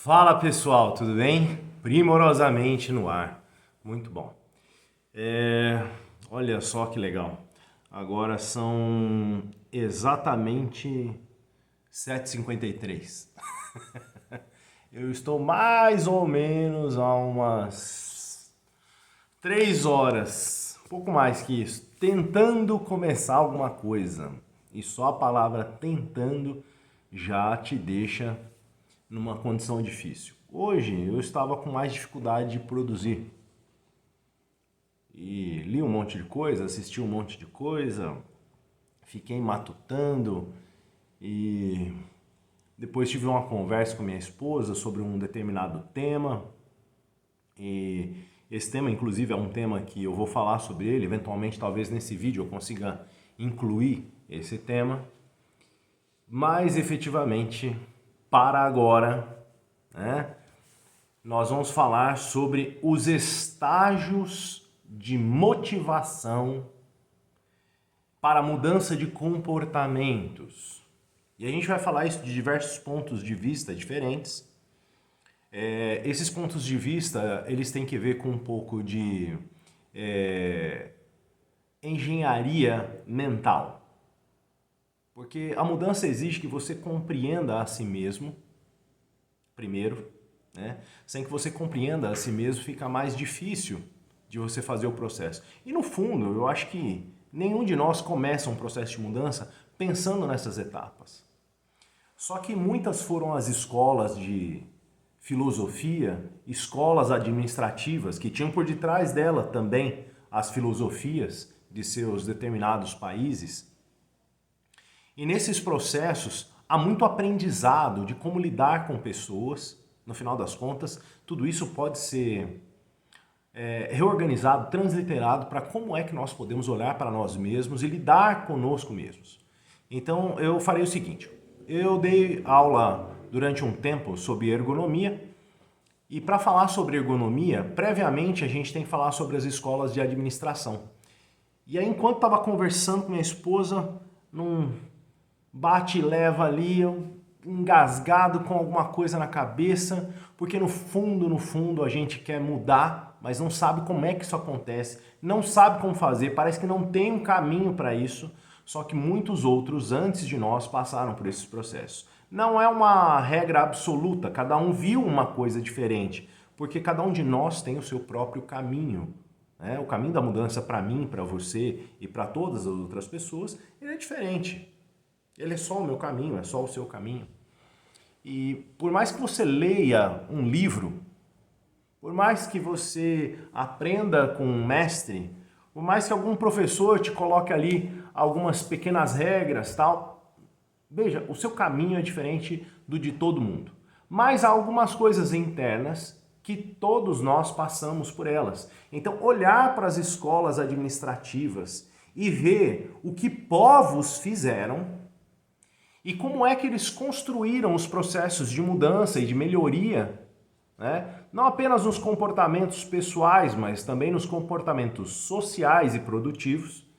Fala pessoal, tudo bem? Primorosamente no ar. Muito bom. Olha só que legal. Agora são exatamente 7h53. Eu estou mais ou menos há umas 3 horas, pouco mais que isso, tentando começar alguma coisa. E só a palavra tentando já te deixa numa condição difícil. Hoje eu estava com mais dificuldade de produzir. E li um monte de coisa, assisti um monte de coisa, fiquei matutando e depois tive uma conversa com minha esposa sobre um determinado tema. E esse tema, inclusive, é um tema que eu vou falar sobre ele. Eventualmente, talvez nesse vídeo eu consiga incluir esse tema. Mas, efetivamente, para agora, né, nós vamos falar sobre os estágios de motivação para a mudança de comportamentos. E a gente vai falar isso de diversos pontos de vista diferentes. Esses pontos de vista, eles têm que ver com um pouco de engenharia mental. Porque a mudança exige que você compreenda a si mesmo, primeiro, né? Sem que você compreenda a si mesmo, fica mais difícil de você fazer o processo. E no fundo, eu acho que nenhum de nós começa um processo de mudança pensando nessas etapas. Só que muitas foram as escolas de filosofia, escolas administrativas, que tinham por detrás dela também as filosofias de seus determinados países. E nesses processos há muito aprendizado de como lidar com pessoas. No final das contas, tudo isso pode ser reorganizado, transliterado para como é que nós podemos olhar para nós mesmos e lidar conosco mesmos. Então eu farei o seguinte, eu dei aula durante um tempo sobre ergonomia e para falar sobre ergonomia, previamente a gente tem que falar sobre as escolas de administração. E aí enquanto estava conversando com minha esposa, num bate e leva ali, eu engasgado com alguma coisa na cabeça, porque no fundo a gente quer mudar, mas não sabe como é que isso acontece, não sabe como fazer, parece que não tem um caminho para isso, só que muitos outros antes de nós passaram por esses processos. Não é uma regra absoluta, cada um viu uma coisa diferente, porque cada um de nós tem o seu próprio caminho. O caminho da mudança para mim, para você e para todas as outras pessoas, ele é diferente. Ele é só o meu caminho, é só o seu caminho. E por mais que você leia um livro, por mais que você aprenda com um mestre, por mais que algum professor te coloque ali algumas pequenas regras, tal, veja, o seu caminho é diferente do de todo mundo. Mas há algumas coisas internas que todos nós passamos por elas. Então, olhar para as escolas administrativas e ver o que povos fizeram e como é que eles construíram os processos de mudança e de melhoria, né? Não apenas nos comportamentos pessoais, mas também nos comportamentos sociais e produtivos,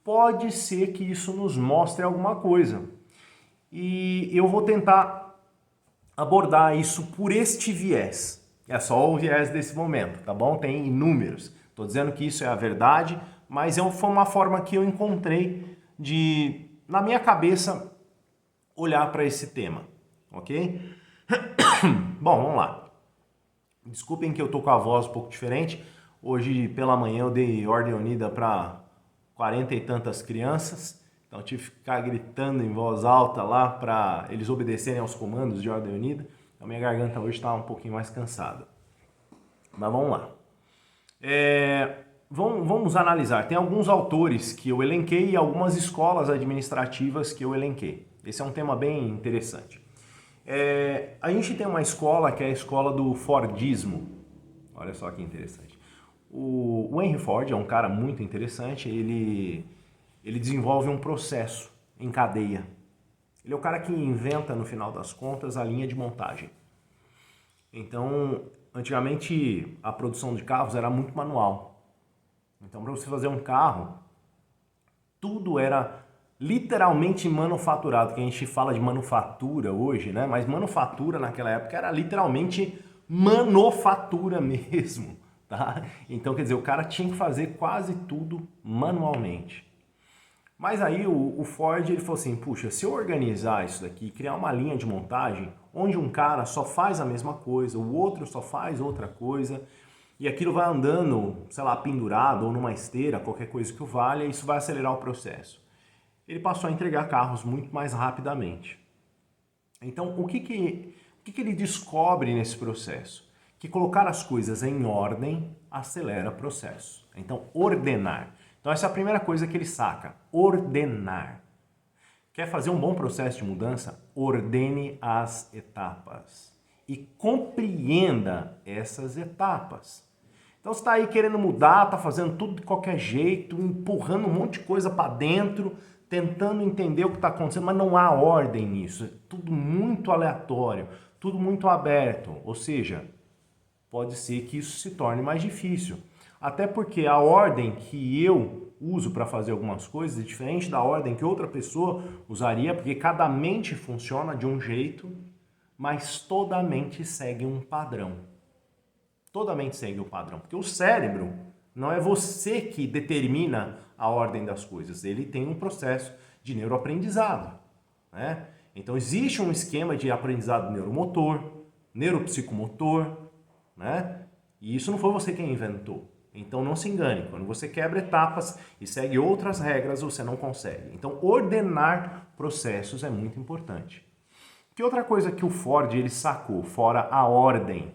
pode ser que isso nos mostre alguma coisa. E eu vou tentar abordar isso por este viés. É só o viés desse momento, tá bom? Tem inúmeros. Estou dizendo que isso é a verdade, mas foi uma forma que eu encontrei de, na minha cabeça, olhar para esse tema, ok? Bom, vamos lá. Desculpem que eu tô com a voz um pouco diferente. Hoje pela manhã eu dei ordem unida para 40 e tantas crianças, então eu tive que ficar gritando em voz alta lá para eles obedecerem aos comandos de ordem unida. A minha garganta hoje está um pouquinho mais cansada. Mas vamos lá. Vamos analisar. Tem alguns autores que eu elenquei e algumas escolas administrativas que eu elenquei. Esse é um tema bem interessante. A gente tem uma escola que é a escola do Fordismo. Olha só que interessante. O Henry Ford é um cara muito interessante. Ele desenvolve um processo em cadeia. Ele é o cara que inventa, no final das contas, a linha de montagem. Então, antigamente, a produção de carros era muito manual. Então, para você fazer um carro, tudo era literalmente manufaturado, que a gente fala de manufatura hoje, né? Mas manufatura naquela época era literalmente manufatura mesmo, tá? Então, quer dizer, o cara tinha que fazer quase tudo manualmente. Mas aí o Ford ele falou assim, puxa, se eu organizar isso daqui, criar uma linha de montagem, onde um cara só faz a mesma coisa, o outro só faz outra coisa, e aquilo vai andando, sei lá, pendurado ou numa esteira, qualquer coisa que o valha, isso vai acelerar o processo. Ele passou a entregar carros muito mais rapidamente. Então, o que ele descobre nesse processo? Que colocar as coisas em ordem acelera o processo. Então, ordenar. Então, essa é a primeira coisa que ele saca, ordenar. Quer fazer um bom processo de mudança? Ordene as etapas e compreenda essas etapas. Então, você está aí querendo mudar, está fazendo tudo de qualquer jeito, empurrando um monte de coisa para dentro, tentando entender o que está acontecendo, mas não há ordem nisso. É tudo muito aleatório, tudo muito aberto. Ou seja, pode ser que isso se torne mais difícil. Até porque a ordem que eu uso para fazer algumas coisas é diferente da ordem que outra pessoa usaria, porque cada mente funciona de um jeito, mas toda mente segue um padrão. Toda mente segue um padrão, porque o cérebro não é você que determina a ordem das coisas, ele tem um processo de neuroaprendizado, né? Então existe um esquema de aprendizado neuromotor, neuropsicomotor, né? E isso não foi você quem inventou. Então não se engane, quando você quebra etapas e segue outras regras, você não consegue. Então ordenar processos é muito importante. Que outra coisa que o Ford ele sacou, fora a ordem?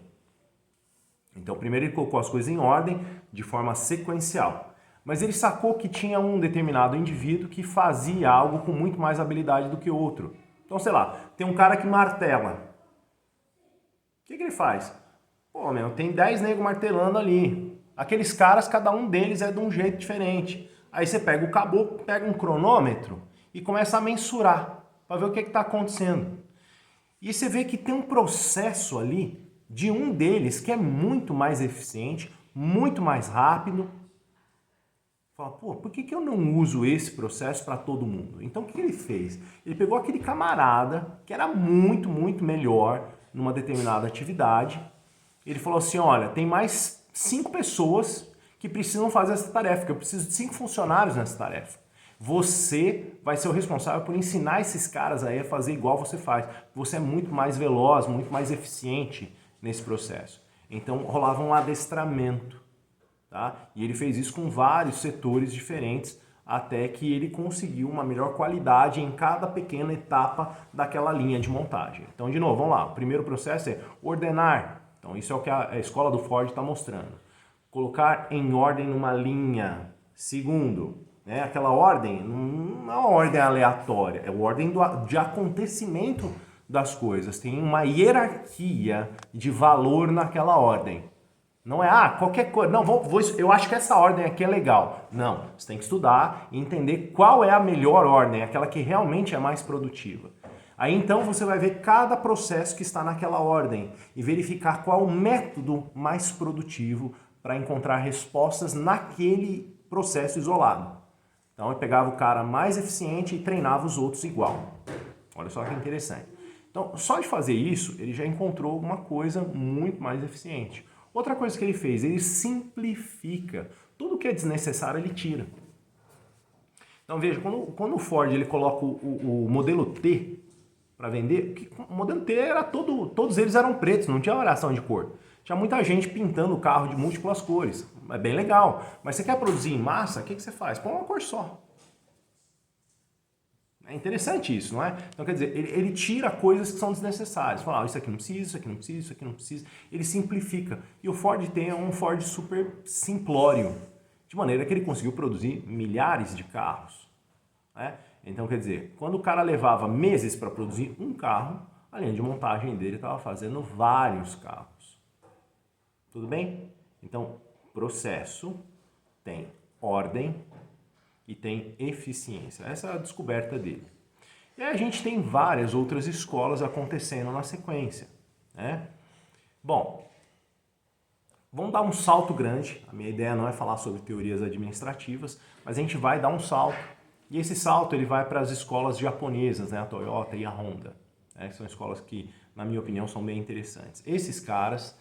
Então primeiro ele colocou as coisas em ordem de forma sequencial. Mas ele sacou que tinha um determinado indivíduo que fazia algo com muito mais habilidade do que o outro. Então, sei lá, tem um cara que martela. O que ele faz? Pô, meu, tem 10 negros martelando ali. Aqueles caras, cada um deles é de um jeito diferente. Aí você pega o caboclo, pega um cronômetro e começa a mensurar para ver o que está acontecendo. E você vê que tem um processo ali de um deles que é muito mais eficiente, muito mais rápido. Fala, pô, por que eu não uso esse processo para todo mundo? Então o que ele fez? Ele pegou aquele camarada que era muito, muito melhor numa determinada atividade. Ele falou assim, olha, tem mais 5 pessoas que precisam fazer essa tarefa, que eu preciso de 5 funcionários nessa tarefa. Você vai ser o responsável por ensinar esses caras aí a fazer igual você faz. Você é muito mais veloz, muito mais eficiente nesse processo. Então rolava um adestramento. Tá? E ele fez isso com vários setores diferentes até que ele conseguiu uma melhor qualidade em cada pequena etapa daquela linha de montagem. Então, de novo, vamos lá. O primeiro processo é ordenar. Então, isso é o que a escola do Ford está mostrando. Colocar em ordem numa linha. Segundo, né, aquela ordem não é uma ordem aleatória, é a ordem de acontecimento das coisas. Tem uma hierarquia de valor naquela ordem. Não é, qualquer coisa, não, eu acho que essa ordem aqui é legal. Não, você tem que estudar e entender qual é a melhor ordem, aquela que realmente é mais produtiva. Aí então você vai ver cada processo que está naquela ordem e verificar qual o método mais produtivo para encontrar respostas naquele processo isolado. Então eu pegava o cara mais eficiente e treinava os outros igual. Olha só que interessante. Então, só de fazer isso, ele já encontrou alguma coisa muito mais eficiente. Outra coisa que ele fez, ele simplifica. Tudo que é desnecessário, ele tira. Então veja, quando o Ford ele coloca o modelo T para vender, o modelo T era todos eles eram pretos, não tinha variação de cor. Tinha muita gente pintando o carro de múltiplas cores. É bem legal. Mas você quer produzir em massa, o que você faz? Põe uma cor só. É interessante isso, não é? Então, quer dizer, ele tira coisas que são desnecessárias. Fala, isso aqui não precisa, isso aqui não precisa, isso aqui não precisa. Ele simplifica. E o Ford tem um Ford super simplório, de maneira que ele conseguiu produzir milhares de carros. Né? Então, quer dizer, quando o cara levava meses para produzir um carro, a linha de montagem dele estava fazendo vários carros. Tudo bem? Então, processo tem ordem e tem eficiência. Essa é a descoberta dele. E aí a gente tem várias outras escolas acontecendo na sequência. Né? Bom, vamos dar um salto grande. A minha ideia não é falar sobre teorias administrativas, mas a gente vai dar um salto E esse salto ele vai para as escolas japonesas, né? A Toyota e a Honda. Que são escolas que, na minha opinião, são bem interessantes. Esses caras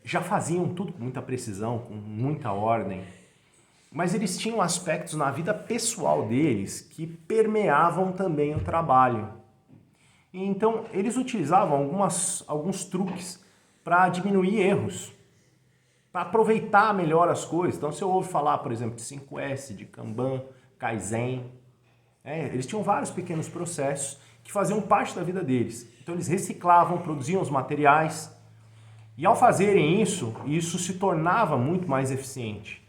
já faziam tudo com muita precisão, com muita ordem, mas eles tinham aspectos na vida pessoal deles que permeavam também o trabalho. E então, eles utilizavam alguns truques para diminuir erros, para aproveitar melhor as coisas. Então, você ouve falar, por exemplo, de 5S, de Kanban, Kaizen. Eles tinham vários pequenos processos que faziam parte da vida deles. Então, eles reciclavam, produziam os materiais. E ao fazerem isso se tornava muito mais eficiente.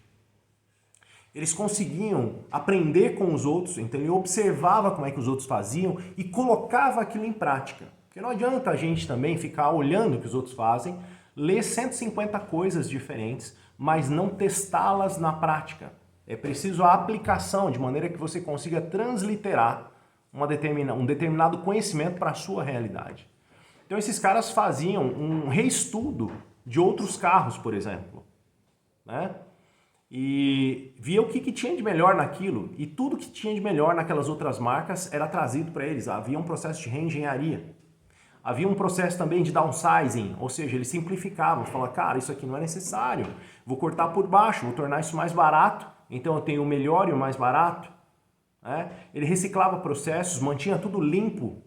Eles conseguiam aprender com os outros, então ele observava como é que os outros faziam e colocava aquilo em prática. Porque não adianta a gente também ficar olhando o que os outros fazem, ler 150 coisas diferentes, mas não testá-las na prática. É preciso a aplicação, de maneira que você consiga transliterar um determinado conhecimento para a sua realidade. Então esses caras faziam um reestudo de outros carros, por exemplo, né? E via o que tinha de melhor naquilo, e tudo que tinha de melhor naquelas outras marcas era trazido para eles. Havia um processo de reengenharia. Havia um processo também de downsizing, ou seja, eles simplificavam, falavam, cara, isso aqui não é necessário, vou cortar por baixo, vou tornar isso mais barato, então eu tenho o melhor e o mais barato. Ele reciclava processos, mantinha tudo limpo,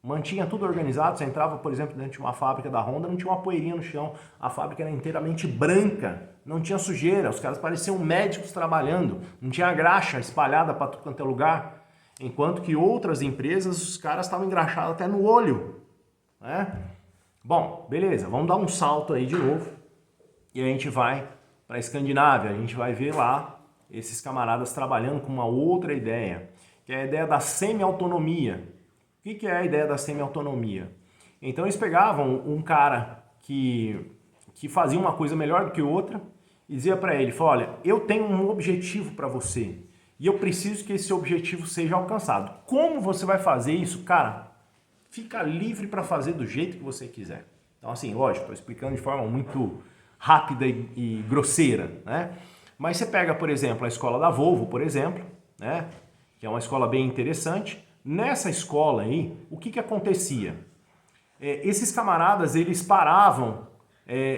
mantinha tudo organizado. Você entrava, por exemplo, dentro de uma fábrica da Honda, não tinha uma poeirinha no chão, a fábrica era inteiramente branca, não tinha sujeira, os caras pareciam médicos trabalhando, não tinha graxa espalhada para tudo quanto é lugar, enquanto que outras empresas, os caras estavam engraxados até no olho. Bom, beleza, vamos dar um salto aí de novo e a gente vai para a Escandinávia, a gente vai ver lá esses camaradas trabalhando com uma outra ideia, que é a ideia da semi-autonomia. O que é a ideia da semi-autonomia? Então eles pegavam um cara que fazia uma coisa melhor do que outra e dizia para ele, olha, eu tenho um objetivo para você e eu preciso que esse objetivo seja alcançado. Como você vai fazer isso? Cara, fica livre para fazer do jeito que você quiser. Então assim, lógico, estou explicando de forma muito rápida e grosseira, né? Mas você pega, por exemplo, a escola da Volvo, por exemplo, né? Que é uma escola bem interessante. Nessa escola aí, o que acontecia? Esses camaradas, eles paravam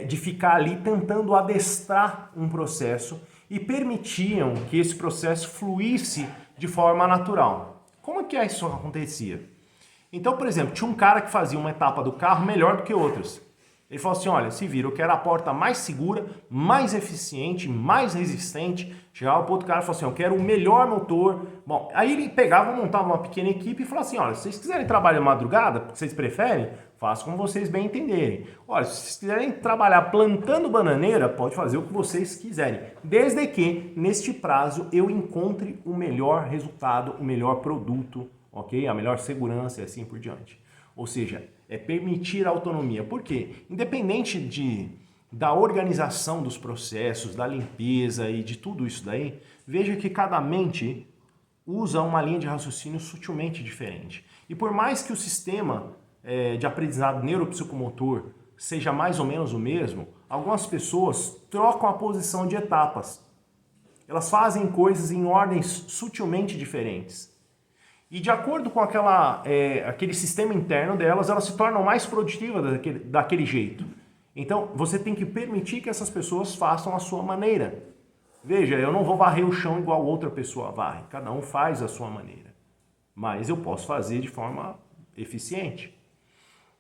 de ficar ali tentando adestrar um processo e permitiam que esse processo fluísse de forma natural. Como é que isso acontecia? Então, por exemplo, tinha um cara que fazia uma etapa do carro melhor do que outras. Ele falou assim, olha, se vira, eu quero a porta mais segura, mais eficiente, mais resistente. Chegava para outro cara e falou assim, eu quero o melhor motor. Bom, aí ele pegava, montava uma pequena equipe e falava assim, olha, se vocês quiserem trabalhar madrugada, porque vocês preferem, façam como vocês bem entenderem. Olha, se vocês quiserem trabalhar plantando bananeira, pode fazer o que vocês quiserem. Desde que, neste prazo, eu encontre o melhor resultado, o melhor produto, ok? A melhor segurança e assim por diante. Ou seja, é permitir a autonomia. Por quê? Independente da organização dos processos, da limpeza e de tudo isso daí, veja que cada mente usa uma linha de raciocínio sutilmente diferente. E por mais que o sistema de aprendizado neuropsicomotor seja mais ou menos o mesmo, algumas pessoas trocam a posição de etapas. Elas fazem coisas em ordens sutilmente diferentes. E de acordo com aquele sistema interno delas, elas se tornam mais produtivas daquele jeito. Então, você tem que permitir que essas pessoas façam a sua maneira. Veja, eu não vou varrer o chão igual outra pessoa varre. Cada um faz a sua maneira. Mas eu posso fazer de forma eficiente.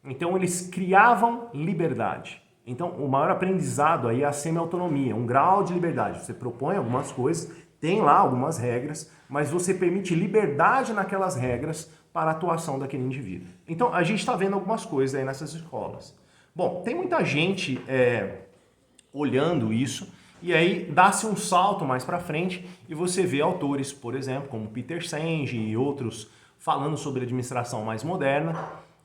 Então, eles criavam liberdade. Então, o maior aprendizado aí é a semi-autonomia, um grau de liberdade. Você propõe algumas coisas, tem lá algumas regras, mas você permite liberdade naquelas regras para a atuação daquele indivíduo. Então, a gente está vendo algumas coisas aí nessas escolas. Bom, tem muita gente olhando isso, e aí dá-se um salto mais para frente e você vê autores, por exemplo, como Peter Senge e outros falando sobre administração mais moderna,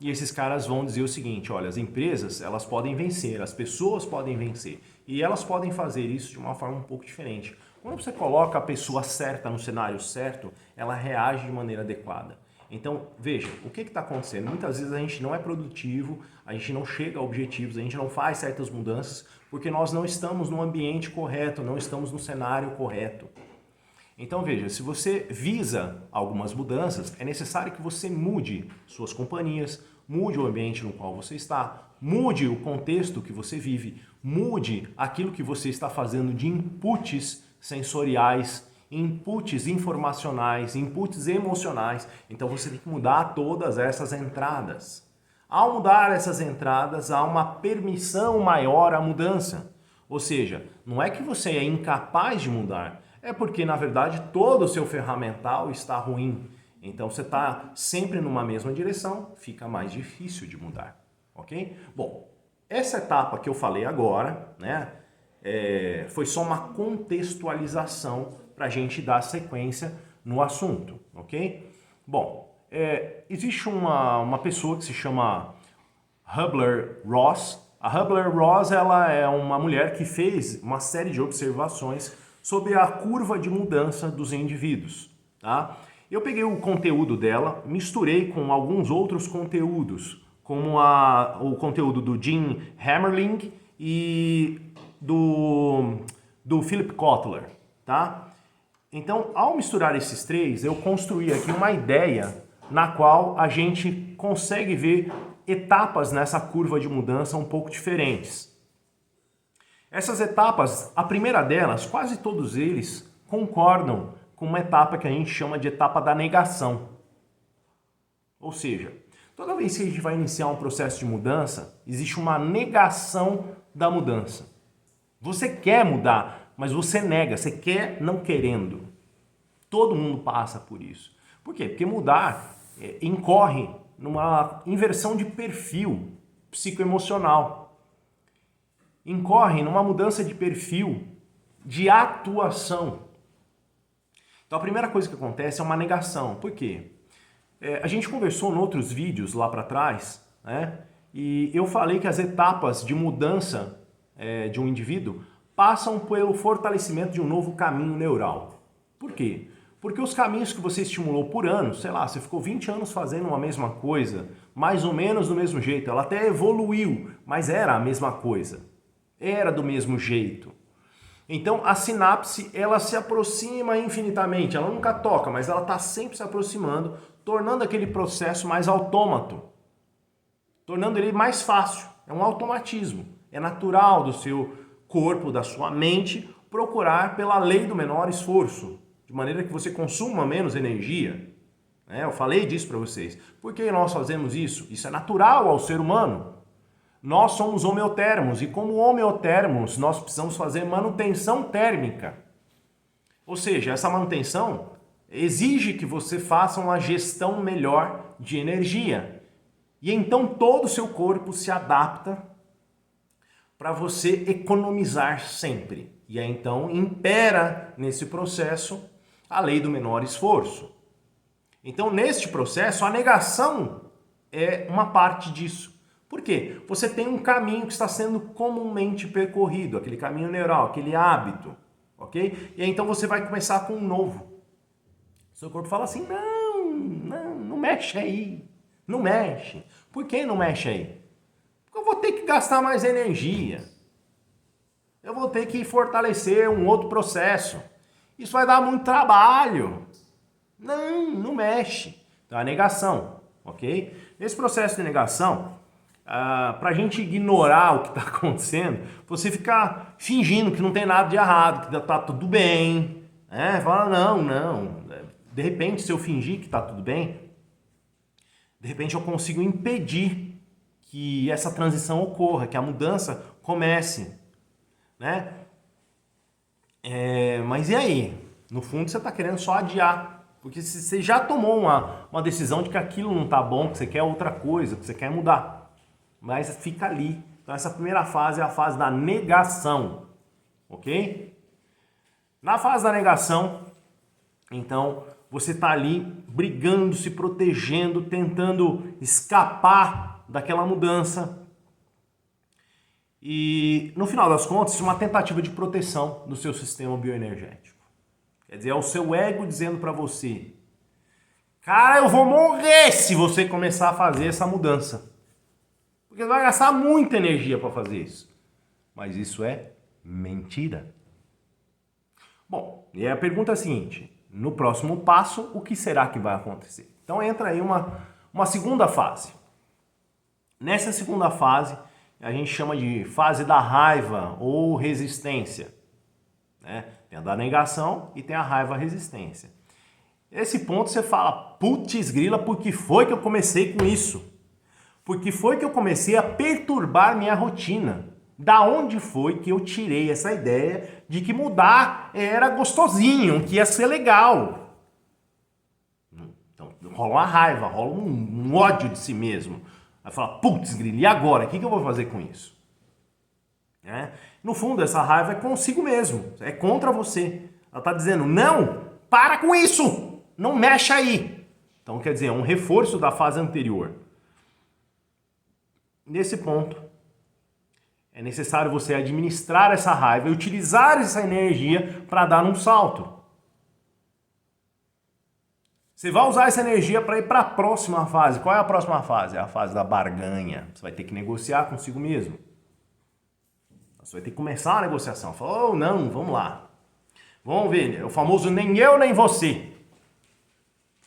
e esses caras vão dizer o seguinte, olha, as empresas, elas podem vencer, as pessoas podem vencer, e elas podem fazer isso de uma forma um pouco diferente. Quando você coloca a pessoa certa no cenário certo, ela reage de maneira adequada. Então, veja, o que está acontecendo? Muitas vezes a gente não é produtivo, a gente não chega a objetivos, a gente não faz certas mudanças, porque nós não estamos no ambiente correto, não estamos no cenário correto. Então veja, se você visa algumas mudanças, é necessário que você mude suas companhias, mude o ambiente no qual você está, mude o contexto que você vive, mude aquilo que você está fazendo de inputs sensoriais, inputs informacionais, inputs emocionais. Então você tem que mudar todas essas entradas. Ao mudar essas entradas, há uma permissão maior à mudança. Ou seja, não é que você é incapaz de mudar, é porque, na verdade, todo o seu ferramental está ruim. Então, você está sempre numa mesma direção, fica mais difícil de mudar, ok? Bom, essa etapa que eu falei agora, né, foi só uma contextualização para a gente dar sequência no assunto, ok? Bom, existe uma pessoa que se chama Kubler-Ross. A Kubler-Ross, ela é uma mulher que fez uma série de observações sobre a curva de mudança dos indivíduos, tá? Eu peguei o conteúdo dela, misturei com alguns outros conteúdos, como o conteúdo do Jim Hammerling e do Philip Kotler, tá? Então, ao misturar esses três, eu construí aqui uma ideia na qual a gente consegue ver etapas nessa curva de mudança um pouco diferentes. Essas etapas, a primeira delas, quase todos eles concordam com uma etapa que a gente chama de etapa da negação. Ou seja, toda vez que a gente vai iniciar um processo de mudança, existe uma negação da mudança. Você quer mudar, mas você nega, você quer não querendo. Todo mundo passa por isso. Por quê? Porque mudar incorre numa inversão de perfil psicoemocional. Incorre numa mudança de perfil de atuação. Então a primeira coisa que acontece é uma negação. Por quê? A gente conversou em outros vídeos lá para trás, né? E eu falei que as etapas de mudança de um indivíduo passam pelo fortalecimento de um novo caminho neural. Por quê? Porque os caminhos que você estimulou por anos, sei lá, você ficou 20 anos fazendo uma mesma coisa, mais ou menos do mesmo jeito, ela até evoluiu, mas era a mesma coisa. Era do mesmo jeito. Então a sinapse, ela se aproxima infinitamente, ela nunca toca, mas ela está sempre se aproximando, tornando aquele processo mais autômato, tornando ele mais fácil. É um automatismo, é natural do seu corpo, da sua mente, procurar pela lei do menor esforço, de maneira que você consuma menos energia. Eu falei disso para vocês. Por que nós fazemos isso? Isso é natural ao ser humano. Nós somos homeotermos e como homeotermos nós precisamos fazer manutenção térmica. Ou seja, essa manutenção exige que você faça uma gestão melhor de energia. E então todo o seu corpo se adapta para você economizar sempre. E aí então impera nesse processo a lei do menor esforço. Então neste processo a negação é uma parte disso. Por quê? Você tem um caminho que está sendo comumente percorrido, aquele caminho neural, aquele hábito, ok? E aí, então você vai começar com um novo. Seu corpo fala assim, não mexe aí, não mexe. Por que não mexe aí? Porque eu vou ter que gastar mais energia. Eu vou ter que fortalecer um outro processo. Isso vai dar muito trabalho. Não mexe. Então, a negação, ok? Nesse processo de negação, para a gente ignorar o que está acontecendo, você ficar fingindo que não tem nada de errado, que está tudo bem, fala não. De repente, se eu fingir que está tudo bem, de repente eu consigo impedir que essa transição ocorra, que a mudança comece, né? Mas e aí? No fundo, você está querendo só adiar, porque você já tomou uma decisão de que aquilo não está bom, que você quer outra coisa, que você quer mudar. Mas fica ali. Então essa primeira fase é a fase da negação, ok? Na fase da negação, então você está ali brigando, se protegendo, tentando escapar daquela mudança. E no final das contas, isso é uma tentativa de proteção do seu sistema bioenergético. Quer dizer, é o seu ego dizendo para você, cara, eu vou morrer se você começar a fazer essa mudança. Porque você vai gastar muita energia para fazer isso. Mas isso é mentira. Bom, E a pergunta é a seguinte: no próximo passo, o que será que vai acontecer? Então entra aí uma segunda fase. Nessa segunda fase, a gente chama de fase da raiva ou resistência, né? Tem a da negação e tem a raiva-resistência. Esse ponto você fala, putz grila, por que foi que eu comecei com isso? Porque foi que eu comecei a perturbar minha rotina. Da onde foi que eu tirei essa ideia de que mudar era gostosinho, que ia ser legal? Então rola uma raiva, rola um ódio de si mesmo. Aí fala, putz grila, e agora? O que eu vou fazer com isso? No fundo, essa raiva é consigo mesmo, é contra você. Ela está dizendo, não, para com isso, não mexe aí. Então, quer dizer, é um reforço da fase anterior. Nesse ponto, é necessário você administrar essa raiva e utilizar essa energia para dar um salto. Você vai usar essa energia para ir para a próxima fase. Qual é a próxima fase? É a fase da barganha. Você vai ter que negociar consigo mesmo. Você vai ter que começar a negociação. Fala, oh, não, vamos lá. Vamos ver, o famoso nem eu nem você.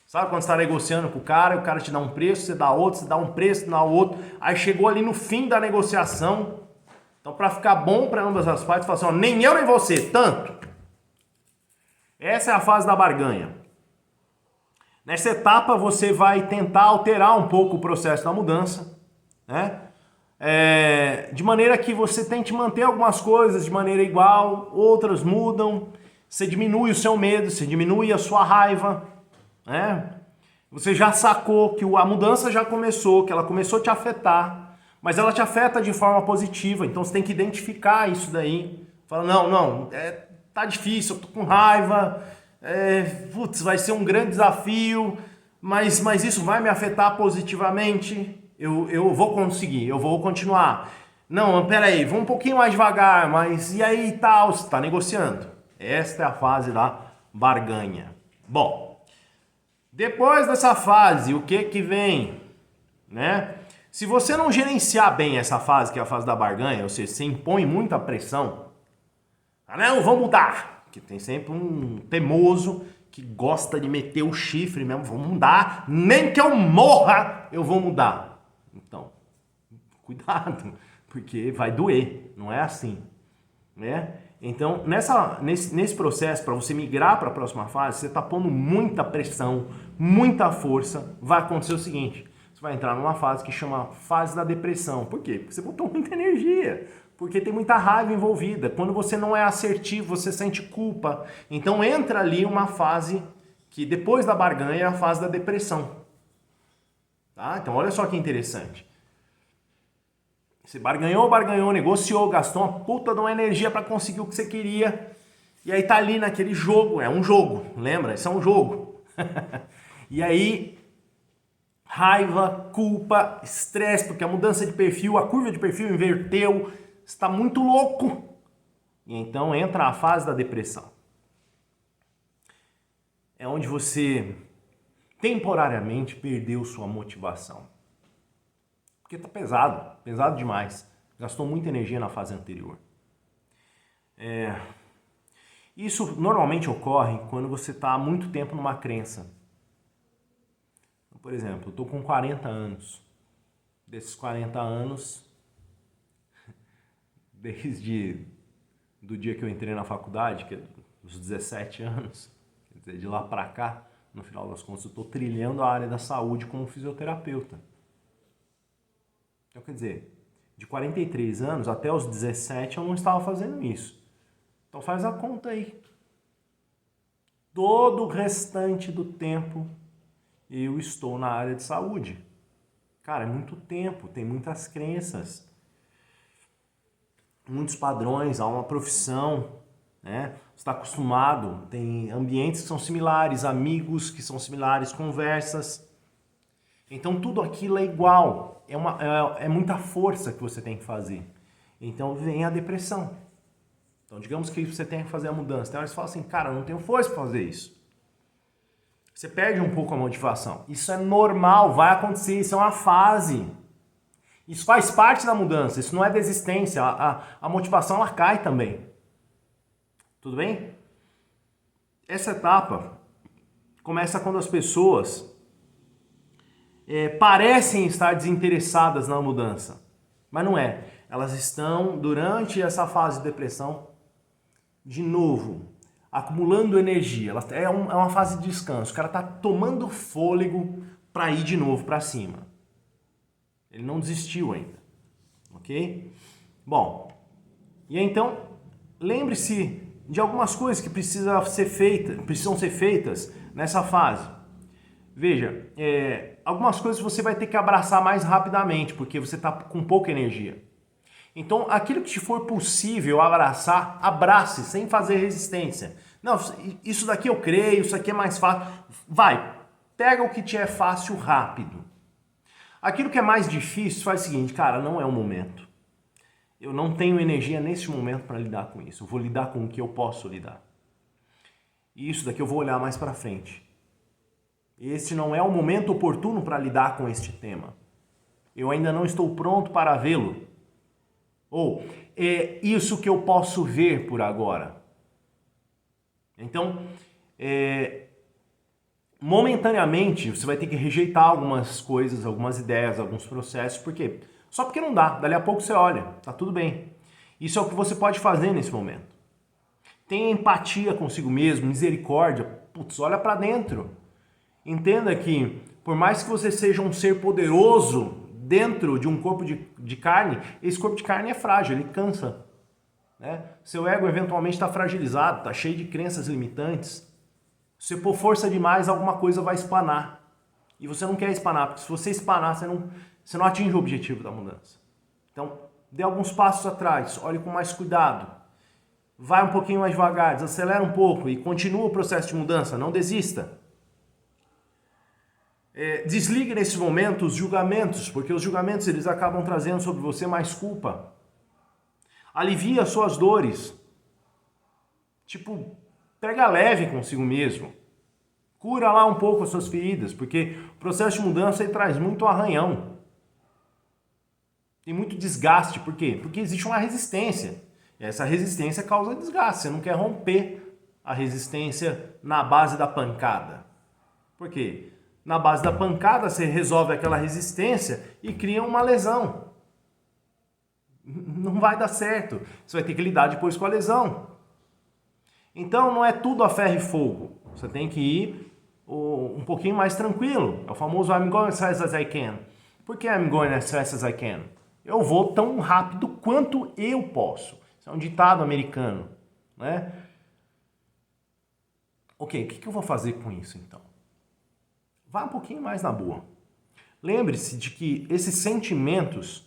Sabe quando você está negociando com o cara te dá um preço, você dá outro, você dá um preço, dá outro. Aí chegou ali no fim da negociação. Então, para ficar bom para ambas as partes, fala assim, ó, nem eu nem você, tanto. Essa é a fase da barganha. Nessa etapa, você vai tentar alterar um pouco o processo da mudança, né? De maneira que você tente manter algumas coisas de maneira igual, outras mudam, você diminui o seu medo, você diminui a sua raiva, né? Você já sacou que a mudança já começou, que ela começou a te afetar, mas ela te afeta de forma positiva, então você tem que identificar isso daí. Fala, não, tá difícil, eu tô com raiva, putz, vai ser um grande desafio, mas isso vai me afetar positivamente. Eu vou conseguir, eu vou continuar. Não, peraí, vamos um pouquinho mais devagar, mas e aí tal? Você está negociando. Esta é a fase da barganha. Bom, depois dessa fase, o que vem? Né? Se você não gerenciar bem essa fase, que é a fase da barganha, ou seja, você impõe muita pressão, não, vamos mudar. Porque tem sempre um teimoso que gosta de meter o chifre mesmo, vou mudar, nem que eu morra, eu vou mudar. Então, cuidado, porque vai doer, não é assim, né? Então, nesse processo, para você migrar para a próxima fase, você está pondo muita pressão, muita força, vai acontecer o seguinte, você vai entrar numa fase que chama fase da depressão. Por quê? Porque você botou muita energia, porque tem muita raiva envolvida. Quando você não é assertivo, você sente culpa. Então, entra ali uma fase que depois da barganha é a fase da depressão. Tá? Então, olha só que interessante. Você barganhou, negociou, gastou uma puta de uma energia para conseguir o que você queria. E aí tá ali naquele jogo, é um jogo, lembra? Isso é um jogo. E aí, raiva, culpa, estresse, porque a mudança de perfil, a curva de perfil inverteu, você está muito louco. E então entra a fase da depressão. É onde você temporariamente perdeu sua motivação. Porque tá pesado demais. Gastou muita energia na fase anterior. Isso normalmente ocorre quando você está há muito tempo numa crença. Por exemplo, eu estou com 40 anos. Desses 40 anos, desde do dia que eu entrei na faculdade, que é dos 17 anos, quer dizer, de lá para cá, no final das contas, eu estou trilhando a área da saúde como fisioterapeuta. Então, quer dizer, de 43 anos até os 17 eu não estava fazendo isso. Então faz a conta aí. Todo o restante do tempo eu estou na área de saúde. Cara, é muito tempo, tem muitas crenças, muitos padrões, há uma profissão, né? Você está acostumado, tem ambientes que são similares, amigos que são similares, conversas. Então tudo aquilo é igual, é muita força que você tem que fazer. Então vem a depressão. Então digamos que você tem que fazer a mudança. Tem hora que você fala assim, cara, eu não tenho força para fazer isso. Você perde um pouco a motivação. Isso é normal, vai acontecer, isso é uma fase. Isso faz parte da mudança, isso não é desistência. A motivação ela cai também. Tudo bem? essa etapa começa quando as pessoas parecem estar desinteressadas na mudança, mas não é. Elas estão, durante essa fase de depressão, de novo, acumulando energia. É uma fase de descanso. O cara está tomando fôlego para ir de novo para cima. Ele não desistiu ainda, ok? Bom, e então, lembre-se de algumas coisas que precisam ser feitas nessa fase. Veja, algumas coisas você vai ter que abraçar mais rapidamente, porque você está com pouca energia. Então, aquilo que te for possível abraçar, abrace, sem fazer resistência. Não, isso daqui eu creio, isso aqui é mais fácil. Vai, pega o que te é fácil rápido. Aquilo que é mais difícil, faz o seguinte, cara, não é o momento. Eu não tenho energia nesse momento para lidar com isso. Eu vou lidar com o que eu posso lidar. E isso daqui eu vou olhar mais para frente. Esse não é o momento oportuno para lidar com este tema. Eu ainda não estou pronto para vê-lo. Ou é isso que eu posso ver por agora. Então, momentaneamente, você vai ter que rejeitar algumas coisas, algumas ideias, alguns processos. Por quê? Só porque não dá. Dali a pouco você olha, tá tudo bem. Isso é o que você pode fazer nesse momento. Tenha empatia consigo mesmo, misericórdia. Putz, olha para dentro. Entenda que, por mais que você seja um ser poderoso dentro de um corpo de carne, esse corpo de carne é frágil, ele cansa. Né? Seu ego eventualmente está fragilizado, está cheio de crenças limitantes. Se você pôr força demais, alguma coisa vai espanar. E você não quer espanar, porque se você espanar, você não atinge o objetivo da mudança. Então, dê alguns passos atrás, olhe com mais cuidado. Vai um pouquinho mais devagar, desacelera um pouco e continua o processo de mudança, não desista. Desligue nesse momento os julgamentos, porque os julgamentos eles acabam trazendo sobre você mais culpa. Alivie as suas dores. Tipo, pega leve consigo mesmo. Cura lá um pouco as suas feridas, porque o processo de mudança ele traz muito arranhão. Tem muito desgaste, por quê? Porque existe uma resistência. E essa resistência causa desgaste. Você não quer romper a resistência na base da pancada. Por quê? Na base da pancada você resolve aquela resistência e cria uma lesão. Não vai dar certo. Você vai ter que lidar depois com a lesão. Então não é tudo a ferro e fogo. Você tem que ir um pouquinho mais tranquilo. É o famoso I'm going as fast as I can. Por que I'm going as fast as I can? Eu vou tão rápido quanto eu posso. Isso é um ditado americano, né? Ok, o que eu vou fazer com isso então? Vá um pouquinho mais na boa. Lembre-se de que esses sentimentos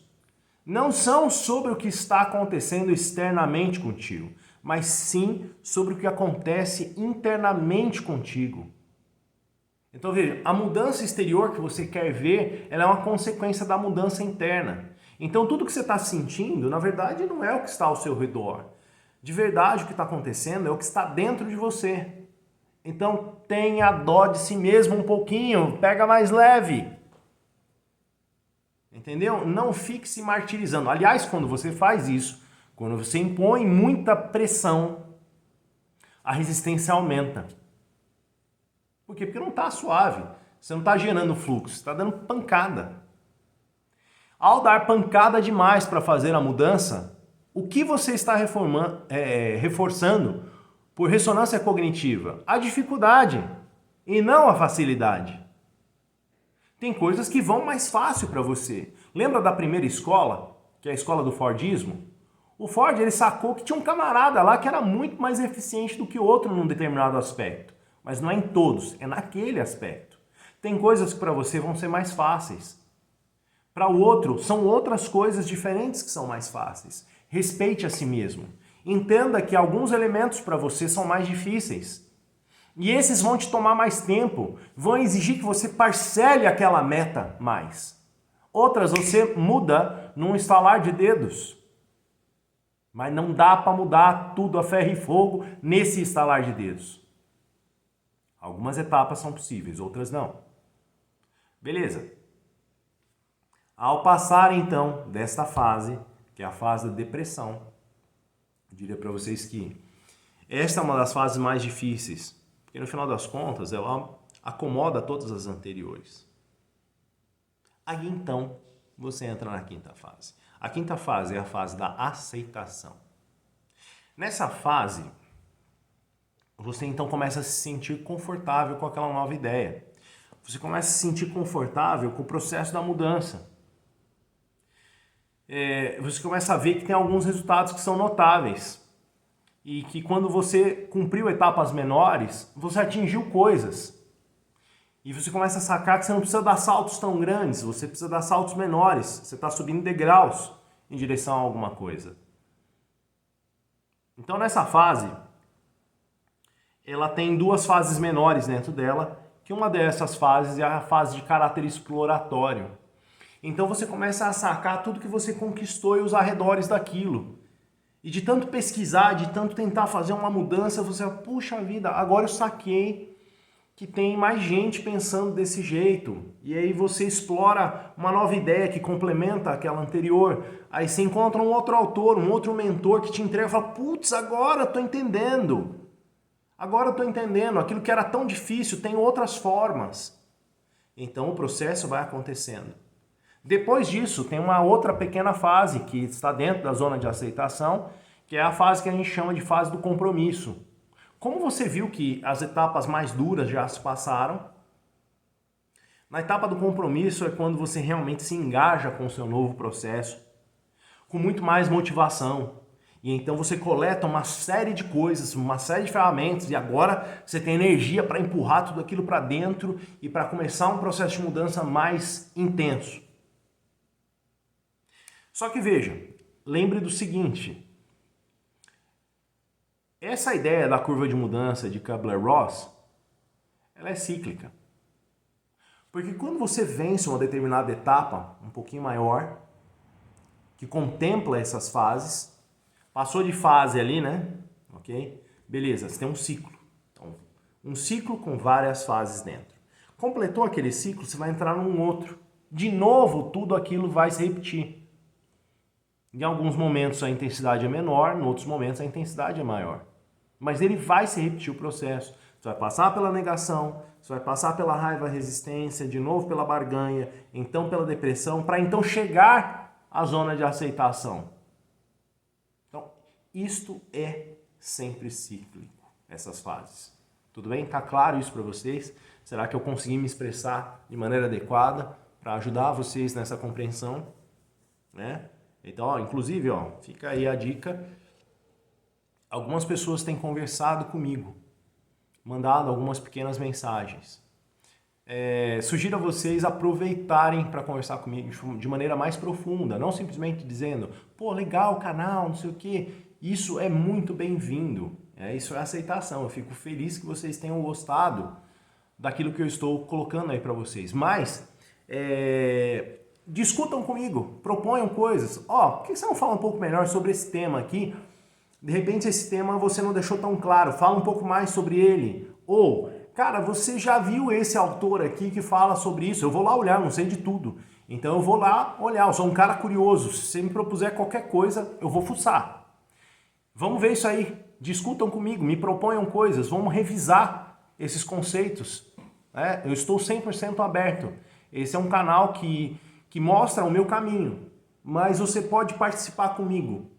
não são sobre o que está acontecendo externamente contigo, mas sim sobre o que acontece internamente contigo. Então veja, a mudança exterior que você quer ver, ela é uma consequência da mudança interna. Então tudo que você está sentindo, na verdade, não é o que está ao seu redor. De verdade, o que está acontecendo é o que está dentro de você. Então tenha dó de si mesmo um pouquinho, pega mais leve. Entendeu? Não fique se martirizando. Aliás, quando você faz isso, quando você impõe muita pressão, a resistência aumenta. Por quê? Porque não está suave. Você não está gerando fluxo, você está dando pancada. Ao dar pancada demais para fazer a mudança, o que você está reforçando por ressonância cognitiva? A dificuldade e não a facilidade. Tem coisas que vão mais fácil para você. Lembra da primeira escola, que é a escola do Fordismo? O Ford ele sacou que tinha um camarada lá que era muito mais eficiente do que o outro num determinado aspecto. Mas não é em todos, é naquele aspecto. Tem coisas que para você vão ser mais fáceis. Para o outro, são outras coisas diferentes que são mais fáceis. Respeite a si mesmo. Entenda que alguns elementos para você são mais difíceis. E esses vão te tomar mais tempo, vão exigir que você parcele aquela meta mais. Outras você muda num estalar de dedos. Mas não dá para mudar tudo a ferro e fogo nesse estalar de dedos. Algumas etapas são possíveis, outras não. Beleza. Ao passar então desta fase, que é a fase da depressão, eu diria para vocês que esta é uma das fases mais difíceis. porque no final das contas ela acomoda todas as anteriores. Aí então você entra na quinta fase. A quinta fase é a fase da aceitação. Nessa fase, você então começa a se sentir confortável com aquela nova ideia. Você começa a se sentir confortável com o processo da mudança. Você começa a ver que tem alguns resultados que são notáveis. E que quando você cumpriu etapas menores, você atingiu coisas. E você começa a sacar que você não precisa dar saltos tão grandes, você precisa dar saltos menores. Você está subindo degraus em direção a alguma coisa. Então nessa fase, ela tem duas fases menores dentro dela, que uma dessas fases é a fase de caráter exploratório. Então você começa a sacar tudo que você conquistou e os arredores daquilo. E de tanto pesquisar, de tanto tentar fazer uma mudança, você fala, puxa vida, agora eu saquei que tem mais gente pensando desse jeito. E aí você explora uma nova ideia que complementa aquela anterior. Aí você encontra um outro autor, um outro mentor que te entrega e fala, putz, agora eu tô entendendo. Agora eu tô entendendo, aquilo que era tão difícil tem outras formas. Então o processo vai acontecendo. Depois disso, tem uma outra pequena fase que está dentro da zona de aceitação, que é a fase que a gente chama de fase do compromisso. Como você viu que as etapas mais duras já se passaram, na etapa do compromisso é quando você realmente se engaja com o seu novo processo, com muito mais motivação. E então você coleta uma série de coisas, uma série de ferramentas e agora você tem energia para empurrar tudo aquilo para dentro e para começar um processo de mudança mais intenso. Só que veja, lembre do seguinte, essa ideia da curva de mudança de Kubler-Ross, ela é cíclica. Porque quando você vence uma determinada etapa, um pouquinho maior, que contempla essas fases, passou de fase ali, né? Ok? Beleza, você tem um ciclo. Então, um ciclo com várias fases dentro. Completou aquele ciclo, você vai entrar num outro. De novo, tudo aquilo vai se repetir. Em alguns momentos a intensidade é menor, em outros momentos a intensidade é maior. Mas ele vai se repetir o processo. Você vai passar pela negação, você vai passar pela raiva, resistência, de novo pela barganha, então pela depressão, para então chegar à zona de aceitação. Então, isto é sempre cíclico, essas fases. Tudo bem? Tá claro isso para vocês? Será que eu consegui me expressar de maneira adequada para ajudar vocês nessa compreensão? Né? Então, ó, inclusive, ó, fica aí a dica. Algumas pessoas têm conversado comigo, mandado algumas pequenas mensagens. Sugiro a vocês aproveitarem para conversar comigo de maneira mais profunda, não simplesmente dizendo, pô, legal o canal, não sei o quê. Isso é muito bem-vindo, isso é aceitação. Eu fico feliz que vocês tenham gostado daquilo que eu estou colocando aí para vocês. Mas, discutam comigo, proponham coisas. Ó, por que você não fala um pouco melhor sobre esse tema aqui? De repente esse tema você não deixou tão claro, fala um pouco mais sobre ele. Ou, cara, você já viu esse autor aqui que fala sobre isso? Eu vou lá olhar, não sei de tudo. Então eu vou lá olhar, eu sou um cara curioso. Se você me propuser qualquer coisa, eu vou fuçar. Vamos ver isso aí, discutam comigo, me proponham coisas, vamos revisar esses conceitos. Eu estou 100% aberto. Esse é um canal que mostra o meu caminho, mas você pode participar comigo.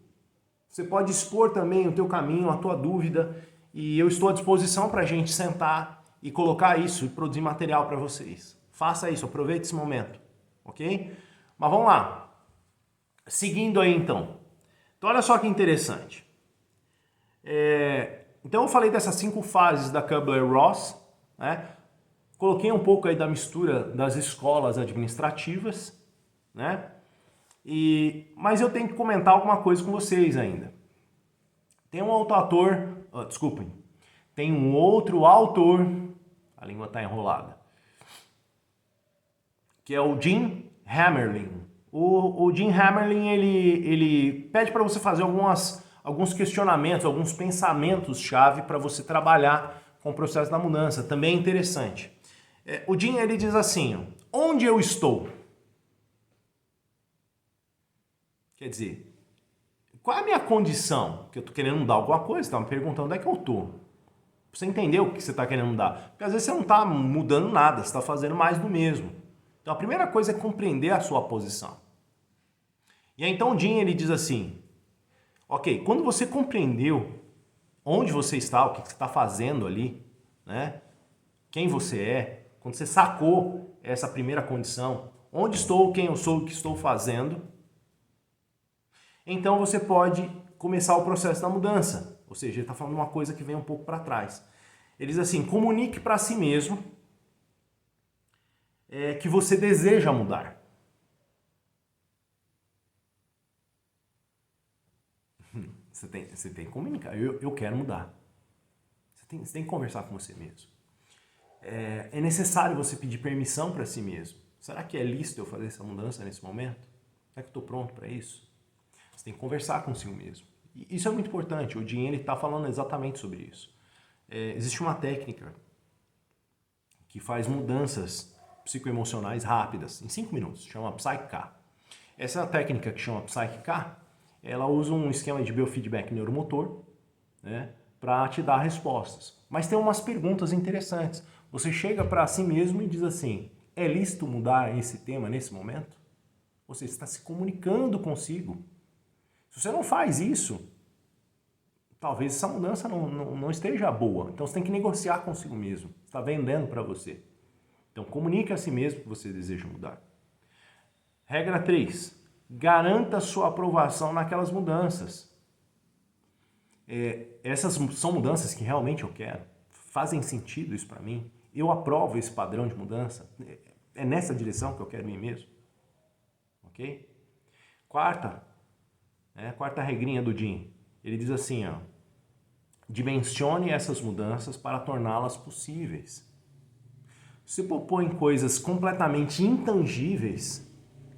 Você pode expor também o teu caminho, a tua dúvida, e eu estou à disposição para a gente sentar e colocar isso e produzir material para vocês. Faça isso, aproveite esse momento, ok? Mas vamos lá. Seguindo aí então. Então olha só que interessante. Então eu falei dessas 5 fases da Kubler-Ross, né? Coloquei um pouco aí da mistura das escolas administrativas, né? Mas eu tenho que comentar alguma coisa com vocês ainda. Tem um outro autor, tem um outro autor, a língua está enrolada, que é o Jim Hammerling. O Jim Hammerling, ele pede para você fazer alguns questionamentos, alguns pensamentos-chave para você trabalhar com o processo da mudança. Também é interessante. O Jim, ele diz assim, onde eu estou? Quer dizer, qual é a minha condição? Que eu estou querendo mudar alguma coisa, está me perguntando onde é que eu estou. Pra você entender o que você está querendo mudar. Porque às vezes você não está mudando nada, você está fazendo mais do mesmo. Então a primeira coisa é compreender a sua posição. E aí então o Jim ele diz assim, ok, quando você compreendeu onde você está, o que você está fazendo ali, né? Quem você é, quando você sacou essa primeira condição, onde estou, quem eu sou, o que estou fazendo, então você pode começar o processo da mudança. Ou seja, ele está falando uma coisa que vem um pouco para trás. Ele diz assim, comunique para si mesmo que você deseja mudar. Você tem que comunicar, eu quero mudar. Você tem que conversar com você mesmo. É necessário você pedir permissão para si mesmo. Será que é lícito eu fazer essa mudança nesse momento? Será que eu estou pronto para isso? Você tem que conversar consigo mesmo. E isso é muito importante. O Jim está falando exatamente sobre isso. Existe uma técnica que faz mudanças psicoemocionais rápidas, em 5 minutos, chama Psych K. Essa técnica que chama Psych K, ela usa um esquema de biofeedback neuromotor, né, para te dar respostas. Mas tem umas perguntas interessantes. Você chega para si mesmo e diz assim, é lícito mudar esse tema nesse momento? Você está se comunicando consigo. Se você não faz isso, talvez essa mudança não esteja boa. Então você tem que negociar consigo mesmo. Você está vendendo para você. Então comunique a si mesmo que você deseja mudar. Regra 3. Garanta sua aprovação naquelas mudanças. Essas são mudanças que realmente eu quero. Fazem sentido isso para mim. Eu aprovo esse padrão de mudança. É nessa direção que eu quero ir mesmo. Ok? Quarta regrinha do Jim. Ele diz assim, ó, dimensione essas mudanças para torná-las possíveis. Se propõe coisas completamente intangíveis,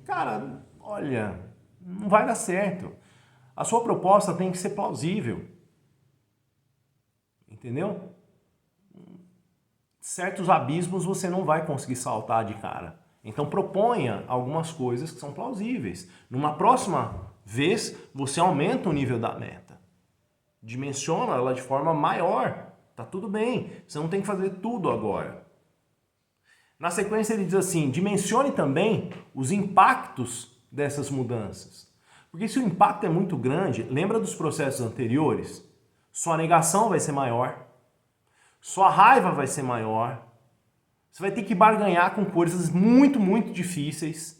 cara, olha, não vai dar certo. A sua proposta tem que ser plausível. Entendeu? Certos abismos você não vai conseguir saltar de cara. Então proponha algumas coisas que são plausíveis. Numa próxima vez, você aumenta o nível da meta. Dimensiona ela de forma maior. Tá tudo bem. Você não tem que fazer tudo agora. Na sequência ele diz assim, dimensione também os impactos dessas mudanças. Porque se o impacto é muito grande, lembra dos processos anteriores? Sua negação vai ser maior, sua raiva vai ser maior, você vai ter que barganhar com coisas muito, muito difíceis.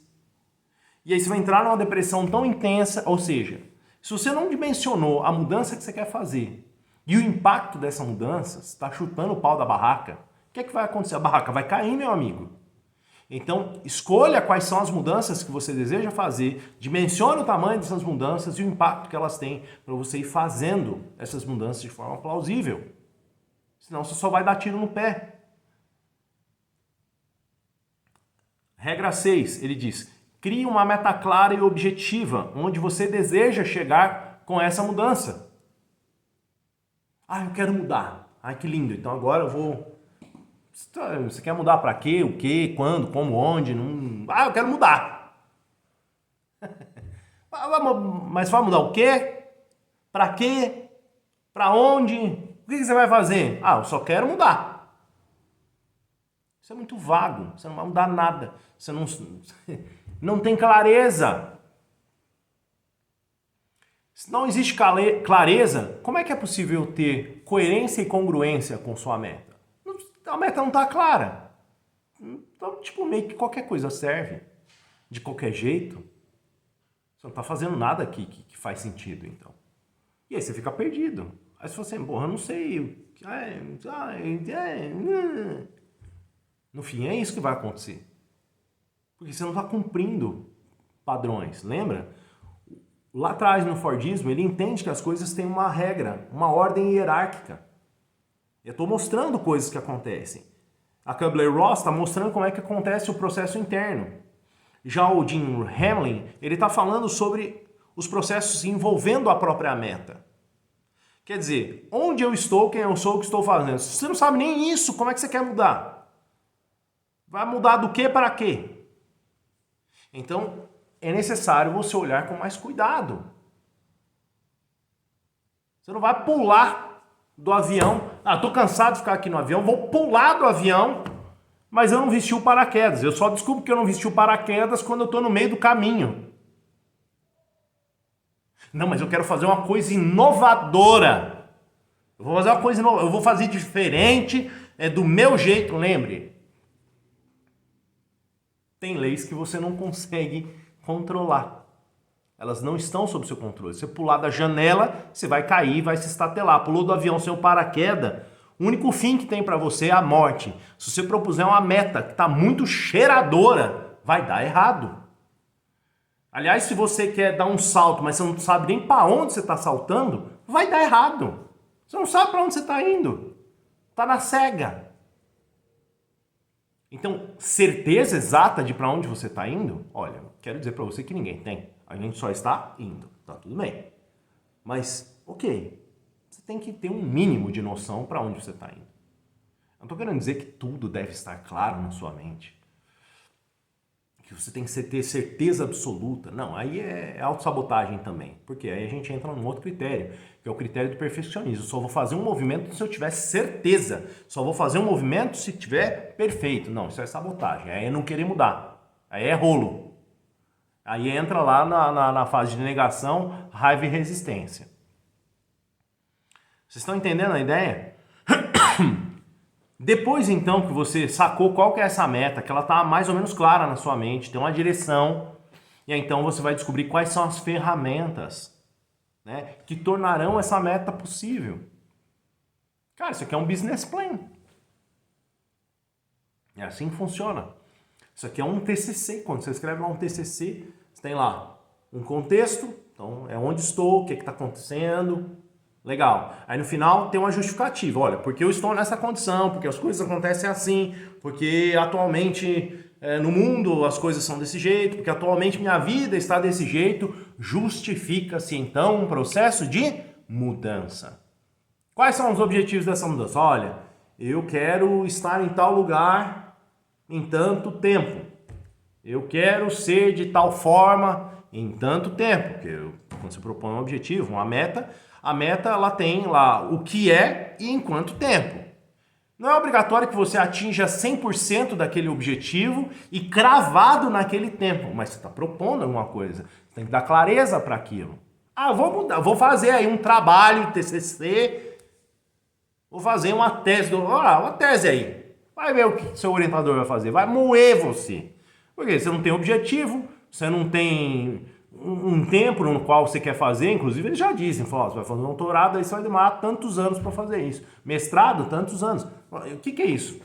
E aí você vai entrar numa depressão tão intensa, ou seja, se você não dimensionou a mudança que você quer fazer e o impacto dessa mudança, você está chutando o pau da barraca, o que é que vai acontecer? A barraca vai cair, meu amigo. Então, escolha quais são as mudanças que você deseja fazer, dimensione o tamanho dessas mudanças e o impacto que elas têm para você ir fazendo essas mudanças de forma plausível. Senão você só vai dar tiro no pé. Regra 6, ele diz, crie uma meta clara e objetiva, onde você deseja chegar com essa mudança. Ah, eu quero mudar. Ah, que lindo. Então agora eu vou... Você quer mudar para quê? O quê? Quando? Como? Onde? Não... Ah, eu quero mudar. Mas vai mudar o quê? Para quê? Para onde? O que você vai fazer? Ah, eu só quero mudar. Isso é muito vago. Você não vai mudar nada. Você não tem clareza. Se não existe clareza, como é que é possível ter coerência e congruência com sua meta? A meta não está clara. Então, tipo, meio que qualquer coisa serve. De qualquer jeito. Você não está fazendo nada aqui que faz sentido, então. E aí você fica perdido. Aí você fala assim, porra, eu não sei. No fim, é isso que vai acontecer. Porque você não está cumprindo padrões, lembra? Lá atrás, no Fordismo, ele entende que as coisas têm uma regra, uma ordem hierárquica. Eu estou mostrando coisas que acontecem. A Kubler-Ross está mostrando como é que acontece o processo interno. Já o Jim Hamlin, ele está falando sobre os processos envolvendo a própria meta. Quer dizer, onde eu estou, quem eu sou, o que estou fazendo. Se você não sabe nem isso, como é que você quer mudar? Vai mudar do que para quê? Então, é necessário você olhar com mais cuidado. Você não vai pular do avião. Ah, tô cansado de ficar aqui no avião, vou pular do avião, mas eu não vesti o paraquedas. Eu só descubro que eu não vesti o paraquedas quando eu tô no meio do caminho. Não, mas eu quero fazer uma coisa inovadora. Eu vou fazer uma coisa inovadora, eu vou fazer diferente, do meu jeito, lembre. Tem leis que você não consegue controlar. Elas não estão sob seu controle. Se você pular da janela, você vai cair, vai se estatelar. Pulou do avião sem o paraquedas, o único fim que tem para você é a morte. Se você propuser uma meta que está muito cheiradora, vai dar errado. Aliás, se você quer dar um salto, mas você não sabe nem para onde você está saltando, vai dar errado. Você não sabe para onde você está indo. Está na cega. Então, certeza exata de para onde você está indo? Olha, quero dizer para você que ninguém tem. A gente só está indo. Tá tudo bem. Mas, ok, você tem que ter um mínimo de noção para onde você está indo. Eu não estou querendo dizer que tudo deve estar claro na sua mente. Que você tem que ter certeza absoluta. Não, aí é autossabotagem também. Porque aí a gente entra num outro critério, que é o critério do perfeccionismo. Eu só vou fazer um movimento se eu tiver certeza. Só vou fazer um movimento se tiver perfeito. Não, isso é sabotagem. Aí é não querer mudar. Aí é rolo. Aí entra lá na fase de negação, raiva e resistência. Vocês estão entendendo a ideia? Depois, então, que você sacou qual que é essa meta, que ela está mais ou menos clara na sua mente, tem uma direção, e aí, então você vai descobrir quais são as ferramentas, né, que tornarão essa meta possível. Cara, isso aqui é um business plan. É assim que funciona. Isso aqui é um TCC. Quando você escreve lá um TCC, você tem lá um contexto, então é onde estou, o que está acontecendo. Legal. Aí no final tem uma justificativa. Olha, porque eu estou nessa condição, porque as coisas acontecem assim, porque atualmente no mundo as coisas são desse jeito, porque atualmente minha vida está desse jeito. Justifica-se então um processo de mudança. Quais são os objetivos dessa mudança? Olha, eu quero estar em tal lugar em tanto tempo. Eu quero ser de tal forma em tanto tempo. Porque quando você propõe um objetivo, uma meta, a meta ela tem lá o que é e em quanto tempo. Não é obrigatório que você atinja 100% daquele objetivo e cravado naquele tempo, mas você está propondo alguma coisa. Você tem que dar clareza para aquilo. Ah, vou mudar, vou fazer aí um trabalho TCC, vou fazer uma tese, uma tese aí. Vai ver o que seu orientador vai fazer, vai moer você. Porque você não tem objetivo, você não tem um tempo no qual você quer fazer, inclusive eles já dizem, você vai fazer um doutorado, aí você vai demorar tantos anos para fazer isso. Mestrado, tantos anos. O que é isso?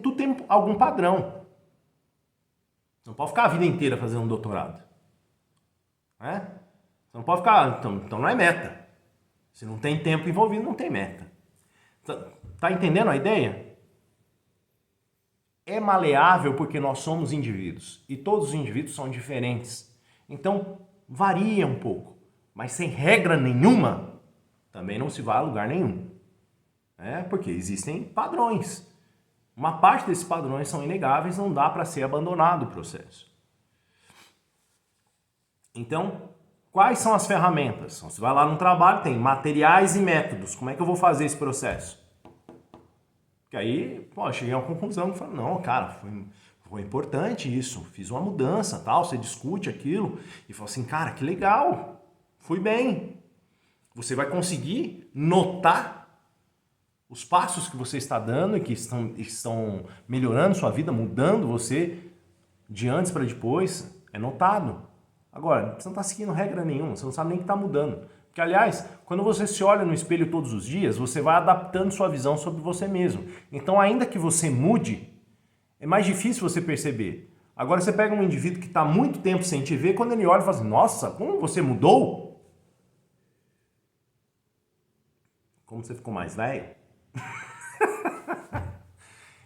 Tudo tem algum padrão. Você não pode ficar a vida inteira fazendo um doutorado. Né? Você não pode ficar... Então não é meta. Se não tem tempo envolvido, não tem meta. Tá entendendo a ideia? É maleável porque nós somos indivíduos. E todos os indivíduos são diferentes. Então, varia um pouco, mas sem regra nenhuma, também não se vai a lugar nenhum. Porque existem padrões. Uma parte desses padrões são inegáveis, não dá para ser abandonado o processo. Então, quais são as ferramentas? Você vai lá no trabalho, tem materiais e métodos. Como é que eu vou fazer esse processo? Porque aí, eu cheguei a uma conclusão que falei, não, cara, foi importante isso, fiz uma mudança, tal, você discute aquilo e fala assim, cara, que legal, fui bem. Você vai conseguir notar os passos que você está dando e que estão melhorando sua vida, mudando você de antes para depois, é notado. Agora, você não está seguindo regra nenhuma, você não sabe nem o que está mudando. Porque, aliás, quando você se olha no espelho todos os dias, você vai adaptando sua visão sobre você mesmo. Então, ainda que você mude, é mais difícil você perceber. Agora você pega um indivíduo que está muito tempo sem te ver, quando ele olha e fala assim, nossa, como você mudou? Como você ficou mais velho?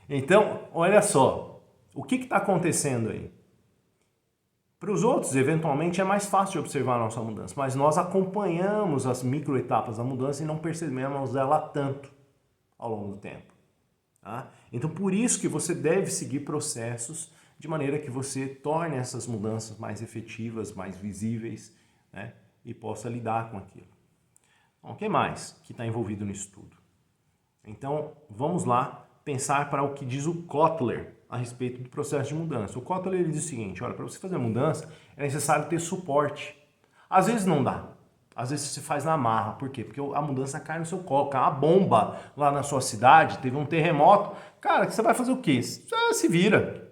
Então, olha só, o que está acontecendo aí? Para os outros, eventualmente, é mais fácil de observar a nossa mudança, mas nós acompanhamos as microetapas da mudança e não percebemos ela tanto ao longo do tempo. Tá? Então, por isso que você deve seguir processos de maneira que você torne essas mudanças mais efetivas, mais visíveis, né? E possa lidar com aquilo. Bom, o que mais que está envolvido nisso tudo? Então, vamos lá pensar para o que diz o Kotler a respeito do processo de mudança. O Kotler ele diz o seguinte, olha, para você fazer a mudança é necessário ter suporte. Às vezes não dá. Às vezes você faz na marra. Por quê? Porque a mudança cai no seu colo. Cai uma bomba lá na sua cidade, teve um terremoto. Cara, você vai fazer o quê? Você se vira.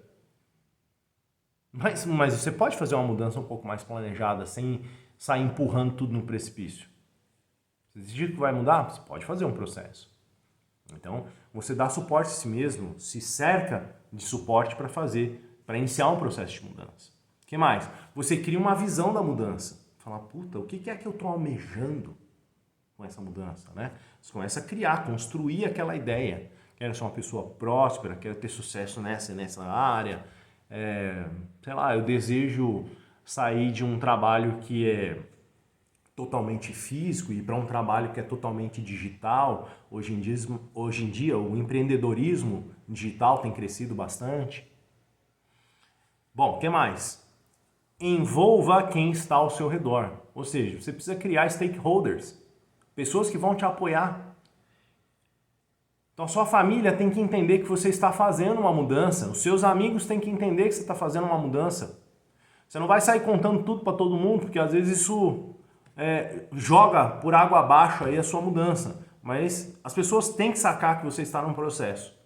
Mas você pode fazer uma mudança um pouco mais planejada, sem sair empurrando tudo no precipício. Você decidiu que vai mudar? Você pode fazer um processo. Então, você dá suporte a si mesmo, se cerca de suporte para iniciar um processo de mudança. O que mais? Você cria uma visão da mudança. Fala, puta, o que é que eu estou almejando com essa mudança, né? Você começa a criar, construir aquela ideia. Quero ser uma pessoa próspera, quero ter sucesso nessa área. Sei lá, eu desejo sair de um trabalho que é totalmente físico e para um trabalho que é totalmente digital. Hoje em dia o empreendedorismo digital tem crescido bastante. Bom, o que mais? Envolva quem está ao seu redor. Ou seja, você precisa criar stakeholders, pessoas que vão te apoiar. Então, a sua família tem que entender que você está fazendo uma mudança. Os seus amigos têm que entender que você está fazendo uma mudança. Você não vai sair contando tudo para todo mundo, porque às vezes isso joga por água abaixo aí a sua mudança. Mas as pessoas têm que sacar que você está num processo.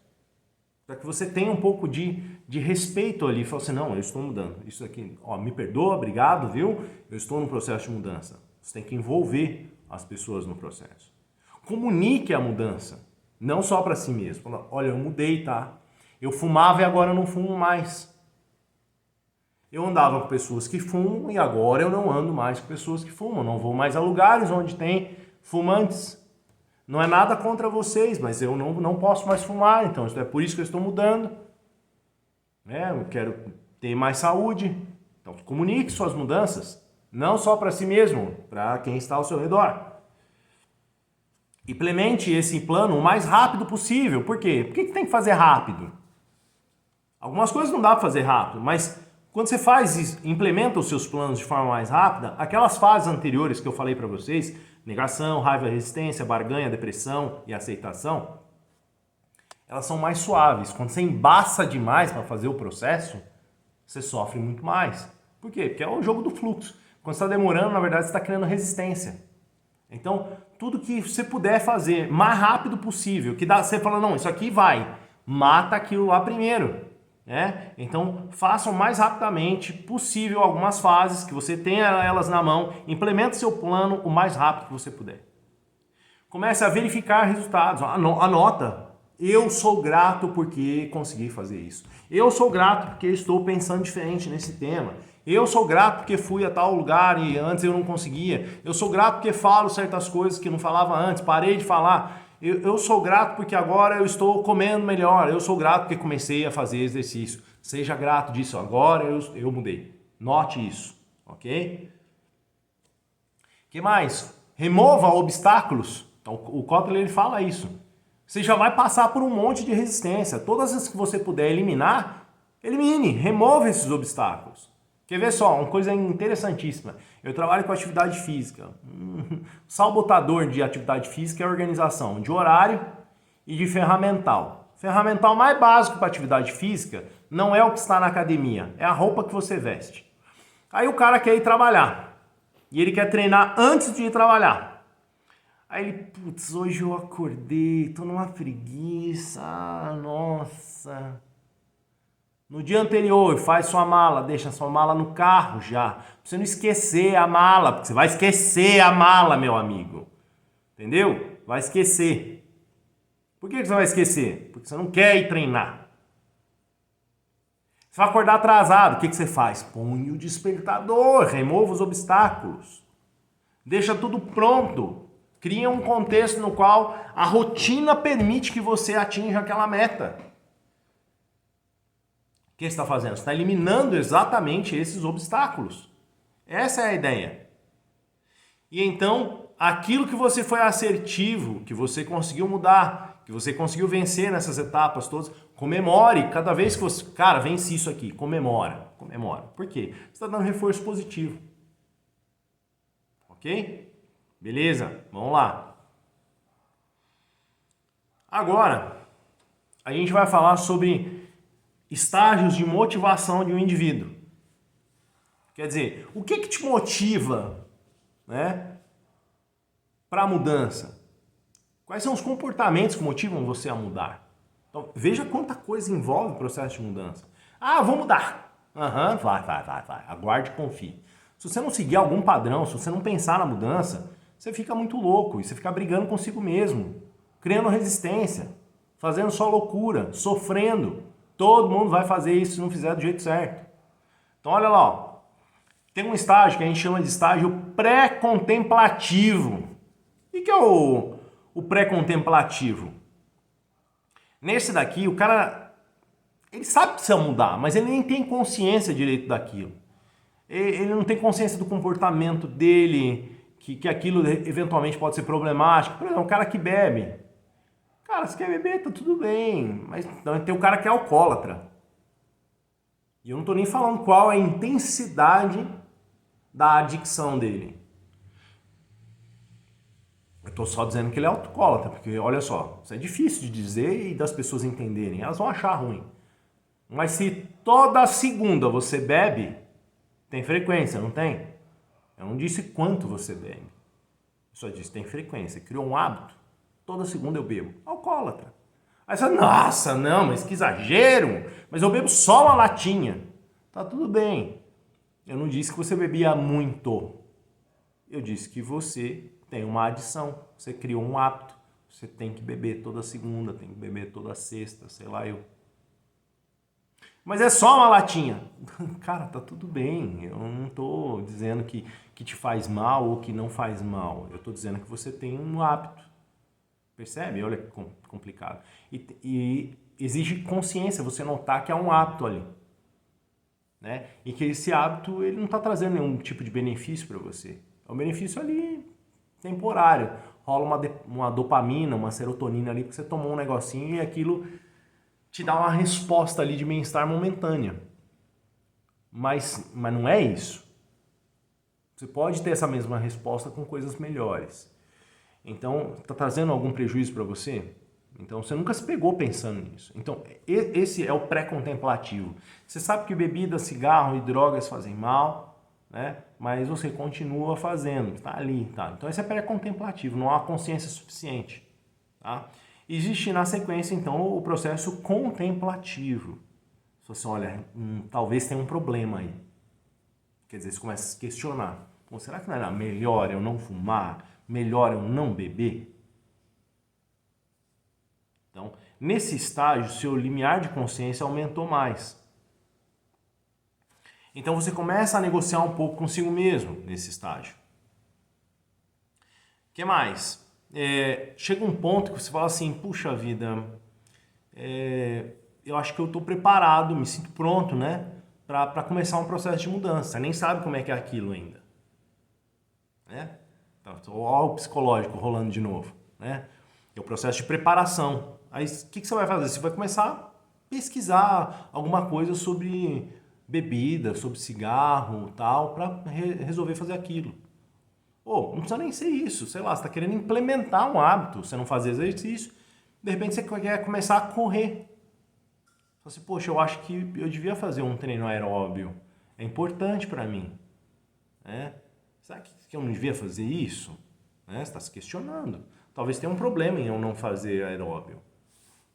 Para que você tenha um pouco de respeito ali. Fala assim, não, eu estou mudando. Isso aqui, ó, me perdoa, obrigado, viu? Eu estou num processo de mudança. Você tem que envolver as pessoas no processo. Comunique a mudança. Não só para si mesmo. Fala, olha, eu mudei, tá? Eu fumava e agora eu não fumo mais. Eu andava com pessoas que fumam e agora eu não ando mais com pessoas que fumam. Não vou mais a lugares onde tem fumantes. Não é nada contra vocês, mas eu não posso mais fumar, então é por isso que eu estou mudando. Eu quero ter mais saúde. Então comunique suas mudanças, não só para si mesmo, para quem está ao seu redor. Implemente esse plano o mais rápido possível. Por quê? Por que tem que fazer rápido? Algumas coisas não dá para fazer rápido, mas quando você faz isso, implementa os seus planos de forma mais rápida, aquelas fases anteriores que eu falei para vocês, negação, raiva, resistência, barganha, depressão e aceitação, elas são mais suaves. Quando você embaça demais para fazer o processo, você sofre muito mais. Por quê? Porque é o jogo do fluxo. Quando você está demorando, na verdade, você está criando resistência. Então, tudo que você puder fazer mais rápido possível, que dá, você fala, não, isso aqui vai, mata aquilo lá primeiro. Então, faça o mais rapidamente possível algumas fases, que você tenha elas na mão, implemente seu plano o mais rápido que você puder. Comece a verificar resultados, anota. Eu sou grato porque consegui fazer isso. Eu sou grato porque estou pensando diferente nesse tema. Eu sou grato porque fui a tal lugar e antes eu não conseguia. Eu sou grato porque falo certas coisas que não falava antes, parei de falar. Eu sou grato porque agora eu estou comendo melhor. Eu sou grato porque comecei a fazer exercício. Seja grato disso. Agora eu mudei. Note isso, ok? O que mais? Remova obstáculos. Então, o Kotler ele fala isso. Você já vai passar por um monte de resistência. Todas as que você puder eliminar, elimine, remova esses obstáculos. Quer ver só, uma coisa interessantíssima. Eu trabalho com atividade física. O sabotador de atividade física é a organização de horário e de ferramental. Ferramental mais básico para atividade física não é o que está na academia, é a roupa que você veste. Aí o cara quer ir trabalhar e ele quer treinar antes de ir trabalhar. Aí ele, putz, hoje eu acordei, tô numa preguiça, nossa. No dia anterior, faz sua mala, deixa sua mala no carro já. Pra você não esquecer a mala, porque você vai esquecer a mala, meu amigo. Entendeu? Vai esquecer. Por que você vai esquecer? Porque você não quer ir treinar. Você vai acordar atrasado, o que você faz? Põe o despertador, remova os obstáculos. Deixa tudo pronto. Cria um contexto no qual a rotina permite que você atinja aquela meta. O que você está fazendo? Você está eliminando exatamente esses obstáculos. Essa é a ideia. E então, aquilo que você foi assertivo, que você conseguiu mudar, que você conseguiu vencer nessas etapas todas, comemore. Cada vez que você... Cara, vence isso aqui. Comemora. Por quê? Você está dando reforço positivo. Ok? Beleza? Vamos lá. Agora, a gente vai falar sobre estágios de motivação de um indivíduo. Quer dizer, o que te motiva, né, para a mudança? Quais são os comportamentos que motivam você a mudar? Então, veja quanta coisa envolve o processo de mudança. Ah, vou mudar. Aham, vai. Aguarde e confie. Se você não seguir algum padrão, se você não pensar na mudança, você fica muito louco e você fica brigando consigo mesmo, criando resistência, fazendo só loucura, sofrendo. Todo mundo vai fazer isso se não fizer do jeito certo. Então, olha lá, ó. Tem um estágio que a gente chama de estágio pré-contemplativo. O que é o pré-contemplativo? Nesse daqui, o cara, ele sabe que precisa mudar, mas ele nem tem consciência direito daquilo. Ele não tem consciência do comportamento dele, que aquilo eventualmente pode ser problemático. Por exemplo, um cara que bebe. Cara, se quer beber, tá tudo bem, mas tem o cara que é alcoólatra. E eu não tô nem falando qual é a intensidade da adicção dele. Eu tô só dizendo que ele é alcoólatra, porque olha só, isso é difícil de dizer e das pessoas entenderem, elas vão achar ruim. Mas se toda segunda você bebe, tem frequência, não tem? Eu não disse quanto você bebe. Eu só disse tem frequência, criou um hábito. Toda segunda eu bebo. Alcoólatra. Aí você fala, nossa, não, mas que exagero, mas eu bebo só uma latinha. Tá tudo bem. Eu não disse que você bebia muito. Eu disse que você tem uma adição, você criou um hábito. Você tem que beber toda segunda, tem que beber toda sexta, sei lá eu. Mas é só uma latinha. Cara, tá tudo bem. Eu não tô dizendo que te faz mal ou que não faz mal. Eu tô dizendo que você tem um hábito. Percebe? Olha que complicado. E exige consciência, você notar que há um hábito ali. Né? E que esse hábito ele não está trazendo nenhum tipo de benefício para você. É um benefício ali temporário. Rola uma dopamina, uma serotonina ali, porque você tomou um negocinho e aquilo te dá uma resposta ali de bem-estar momentânea. Mas não é isso. Você pode ter essa mesma resposta com coisas melhores. Então, está trazendo algum prejuízo para você? Então, você nunca se pegou pensando nisso. Então, esse é o pré-contemplativo. Você sabe que bebida, cigarro e drogas fazem mal, né? Mas você continua fazendo, está ali, tá? Então, esse é pré-contemplativo, não há consciência suficiente, tá? Existe na sequência, então, o processo contemplativo. Se você olha, talvez tenha um problema aí. Quer dizer, você começa a se questionar. Pô, será que não era melhor eu não fumar? Melhor eu não beber? Então, nesse estágio, seu limiar de consciência aumentou mais. Então, você começa a negociar um pouco consigo mesmo nesse estágio. O que mais? Chega um ponto que você fala assim, puxa vida, eu acho que eu estou preparado, me sinto pronto, né? Para começar um processo de mudança. Você nem sabe como é que é aquilo ainda. Né? Então, olha o psicológico rolando de novo. Né? É o processo de preparação. Aí, o que você vai fazer? Você vai começar a pesquisar alguma coisa sobre bebida, sobre cigarro, tal, para resolver fazer aquilo. Ou não precisa nem ser isso, sei lá, você está querendo implementar um hábito, você não fazer exercício, de repente você quer começar a correr. Você, poxa, eu acho que eu devia fazer um treino aeróbio, é importante para mim. Né? Será que eu não devia fazer isso? Né? Você está se questionando. Talvez tenha um problema em eu não fazer aeróbio.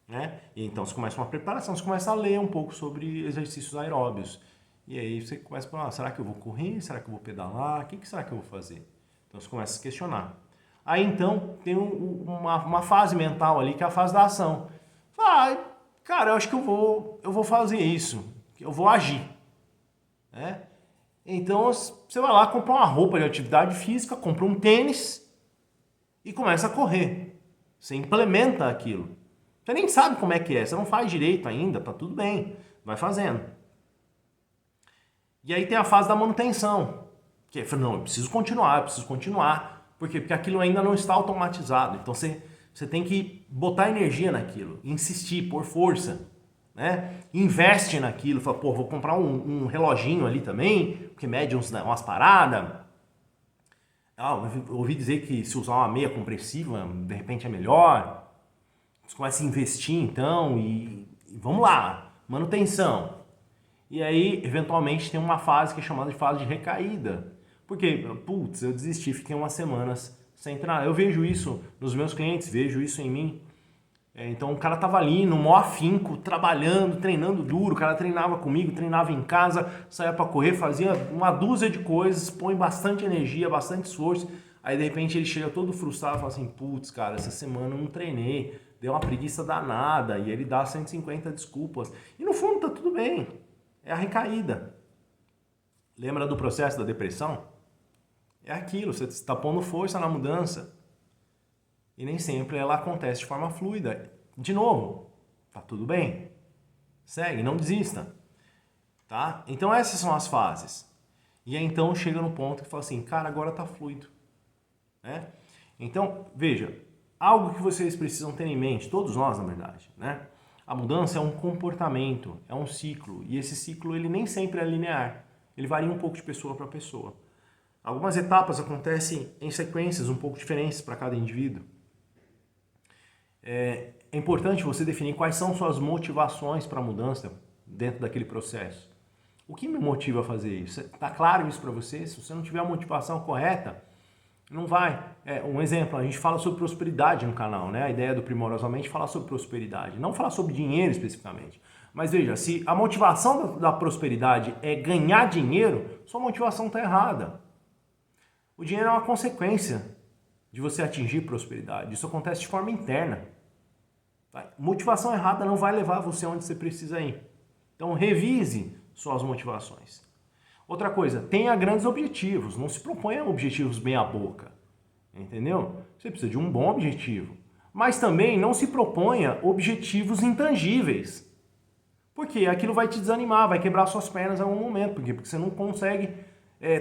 Né? E então você começa uma preparação, você começa a ler um pouco sobre exercícios aeróbios. E aí você começa a falar, será que eu vou correr? Será que eu vou pedalar? O que será que eu vou fazer? Então você começa a se questionar. Aí então tem uma fase mental ali que é a fase da ação. Cara, eu acho que eu vou fazer isso, eu vou agir. Né? Então você vai lá, compra uma roupa de atividade física, compra um tênis e começa a correr. Você implementa aquilo. Você nem sabe como é que é, você não faz direito ainda, tá tudo bem, vai fazendo. E aí tem a fase da manutenção, que é, não, eu preciso continuar. Por quê? Porque aquilo ainda não está automatizado, então você tem que botar energia naquilo, insistir, pôr força, né? Investe naquilo, fala, pô, vou comprar um reloginho ali também, porque mede umas paradas. Eu ouvi dizer que se usar uma meia compressiva, de repente é melhor. Você começa a investir então e vamos lá, manutenção. E aí, eventualmente, tem uma fase que é chamada de fase de recaída. Porque, putz, eu desisti, fiquei umas semanas sem treinar. Eu vejo isso nos meus clientes, vejo isso em mim. Então o cara tava ali no maior afinco, trabalhando, treinando duro, o cara treinava comigo, treinava em casa, saía para correr, fazia uma dúzia de coisas, põe bastante energia, bastante esforço, aí de repente ele chega todo frustrado e fala assim, putz, cara, essa semana eu não treinei, deu uma preguiça danada, e ele dá 150 desculpas. E no fundo tá tudo bem, é a recaída. Lembra do processo da depressão? É aquilo, você está pondo força na mudança. E nem sempre ela acontece de forma fluida. De novo, tá tudo bem. Segue, não desista. Tá? Então essas são as fases. E aí então chega no ponto que fala assim, cara, agora tá fluido. Né? Então, veja, algo que vocês precisam ter em mente, todos nós na verdade, né? A mudança é um comportamento, é um ciclo. E esse ciclo ele nem sempre é linear. Ele varia um pouco de pessoa para pessoa. Algumas etapas acontecem em sequências um pouco diferentes para cada indivíduo. É importante você definir quais são suas motivações para a mudança dentro daquele processo. O que me motiva a fazer isso? Está claro isso para você? Se você não tiver a motivação correta, não vai. Um exemplo, a gente fala sobre prosperidade no canal, né? A ideia do Primorosamente é falar sobre prosperidade, não falar sobre dinheiro especificamente. Mas veja, se a motivação da prosperidade é ganhar dinheiro, sua motivação está errada. O dinheiro é uma consequência de você atingir prosperidade. Isso acontece de forma interna. Motivação errada não vai levar você onde você precisa ir. Então revise suas motivações. Outra coisa, tenha grandes objetivos. Não se proponha objetivos meia boca. Entendeu? Você precisa de um bom objetivo. Mas também não se proponha objetivos intangíveis. Porque aquilo vai te desanimar, vai quebrar suas pernas em algum momento. Por quê? Porque você não consegue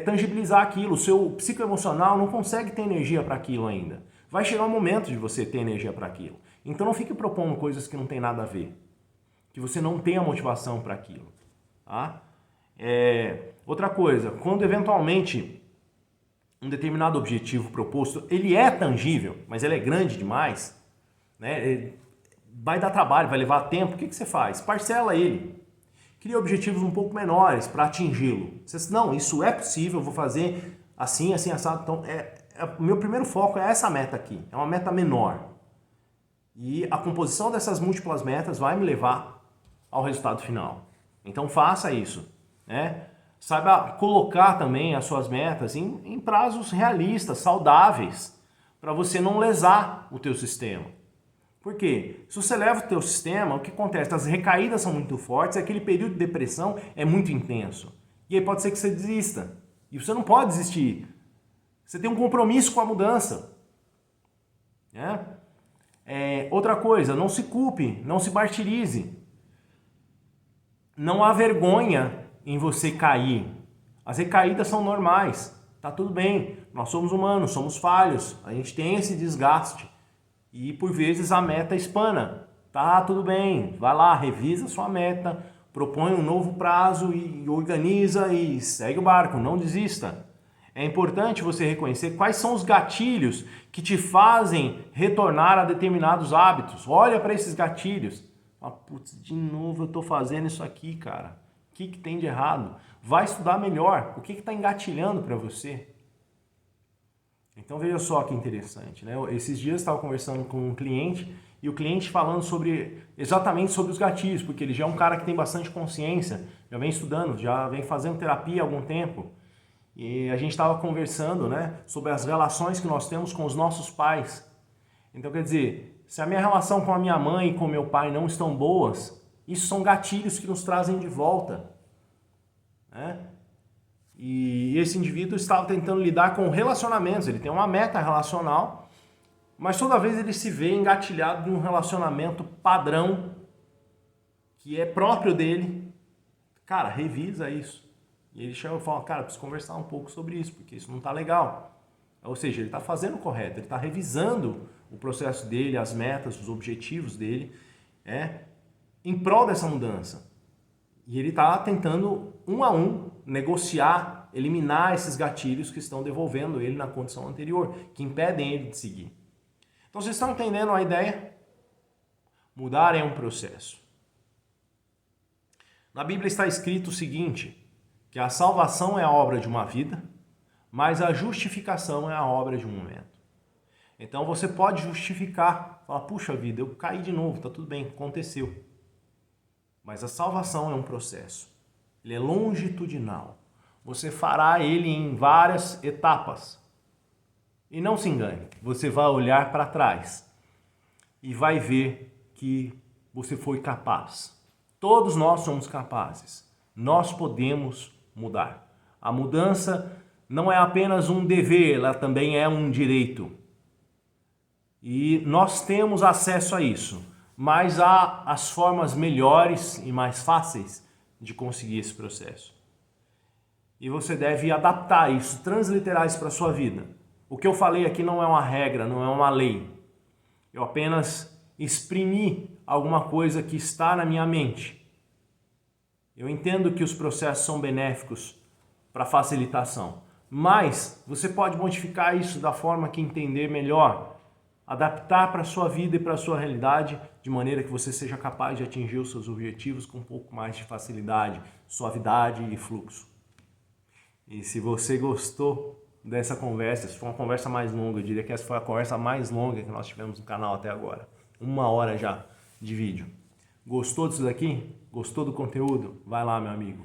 tangibilizar aquilo. O seu psicoemocional não consegue ter energia para aquilo ainda. Vai chegar um momento de você ter energia para aquilo. Então não fique propondo coisas que não tem nada a ver. Que você não tenha motivação para aquilo. Tá? Outra coisa, quando eventualmente um determinado objetivo proposto, ele é tangível, mas ele é grande demais, né? Vai dar trabalho, vai levar tempo, o que você faz? Parcela ele. Cria objetivos um pouco menores para atingi-lo. Você diz, não, isso é possível, eu vou fazer assim, assim, assado. Então, o meu primeiro foco é essa meta aqui. É uma meta menor. E a composição dessas múltiplas metas vai me levar ao resultado final. Então, faça isso. Né? Saiba colocar também as suas metas em prazos realistas, saudáveis, para você não lesar o teu sistema. Por quê? Se você leva o teu sistema, o que acontece? As recaídas são muito fortes, aquele período de depressão é muito intenso. E aí pode ser que você desista. E você não pode desistir. Você tem um compromisso com a mudança. Né? Outra coisa, não se culpe, não se martirize. Não há vergonha em você cair. As recaídas são normais. Tá tudo bem. Nós somos humanos, somos falhos. A gente tem esse desgaste. E por vezes a meta espana. Tá, tudo bem. Vai lá, revisa sua meta, propõe um novo prazo e organiza e segue o barco. Não desista. É importante você reconhecer quais são os gatilhos que te fazem retornar a determinados hábitos. Olha para esses gatilhos. Putz, de novo eu tô fazendo isso aqui, cara. O que tem de errado? Vai estudar melhor. O que está engatilhando para você? Então veja só que interessante, né? Esses dias eu estava conversando com um cliente e o cliente falando exatamente sobre os gatilhos, porque ele já é um cara que tem bastante consciência, já vem estudando, já vem fazendo terapia há algum tempo. E a gente estava conversando, né, sobre as relações que nós temos com os nossos pais. Então quer dizer, se a minha relação com a minha mãe e com o meu pai não estão boas, isso são gatilhos que nos trazem de volta. Né? E esse indivíduo estava tentando lidar com relacionamentos, ele tem uma meta relacional, mas toda vez ele se vê engatilhado num relacionamento padrão que é próprio dele. Cara, revisa isso. E ele chama e fala, cara, preciso conversar um pouco sobre isso, porque isso não está legal. Ou seja, ele está fazendo o correto, ele está revisando o processo dele, as metas, os objetivos dele, em prol dessa mudança. E ele está tentando, um a um, negociar, eliminar esses gatilhos que estão devolvendo ele na condição anterior, que impedem ele de seguir. Então, vocês estão entendendo a ideia? Mudar é um processo. Na Bíblia está escrito o seguinte, que a salvação é a obra de uma vida, mas a justificação é a obra de um momento. Então você pode justificar, falar, puxa vida, eu caí de novo, tá tudo bem, aconteceu. Mas a salvação é um processo, ele é longitudinal. Você fará ele em várias etapas. E não se engane, você vai olhar para trás e vai ver que você foi capaz. Todos nós somos capazes. Nós podemos mudar. A mudança não é apenas um dever, ela também é um direito. E nós temos acesso a isso, mas há as formas melhores e mais fáceis de conseguir esse processo. E você deve adaptar isso, transliterar isso para a sua vida. O que eu falei aqui não é uma regra, não é uma lei. Eu apenas exprimi alguma coisa que está na minha mente. Eu entendo que os processos são benéficos para facilitação, mas você pode modificar isso da forma que entender melhor, adaptar para a sua vida e para a sua realidade, de maneira que você seja capaz de atingir os seus objetivos com um pouco mais de facilidade, suavidade e fluxo. E se você gostou dessa conversa, se foi uma conversa mais longa, eu diria que essa foi a conversa mais longa que nós tivemos no canal até agora. 1 hora já de vídeo. Gostou disso daqui? Gostou do conteúdo? Vai lá, meu amigo.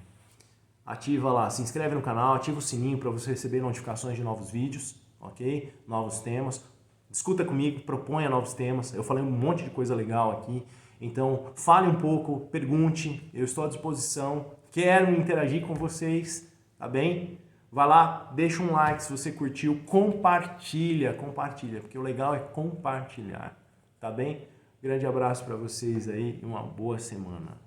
Ativa lá, se inscreve no canal, ativa o sininho para você receber notificações de novos vídeos, ok? Novos temas. Discuta comigo, proponha novos temas. Eu falei um monte de coisa legal aqui. Então, fale um pouco, pergunte. Eu estou à disposição. Quero interagir com vocês, tá bem? Vai lá, deixa um like se você curtiu. Compartilha, porque o legal é compartilhar, tá bem? Grande abraço para vocês aí e uma boa semana.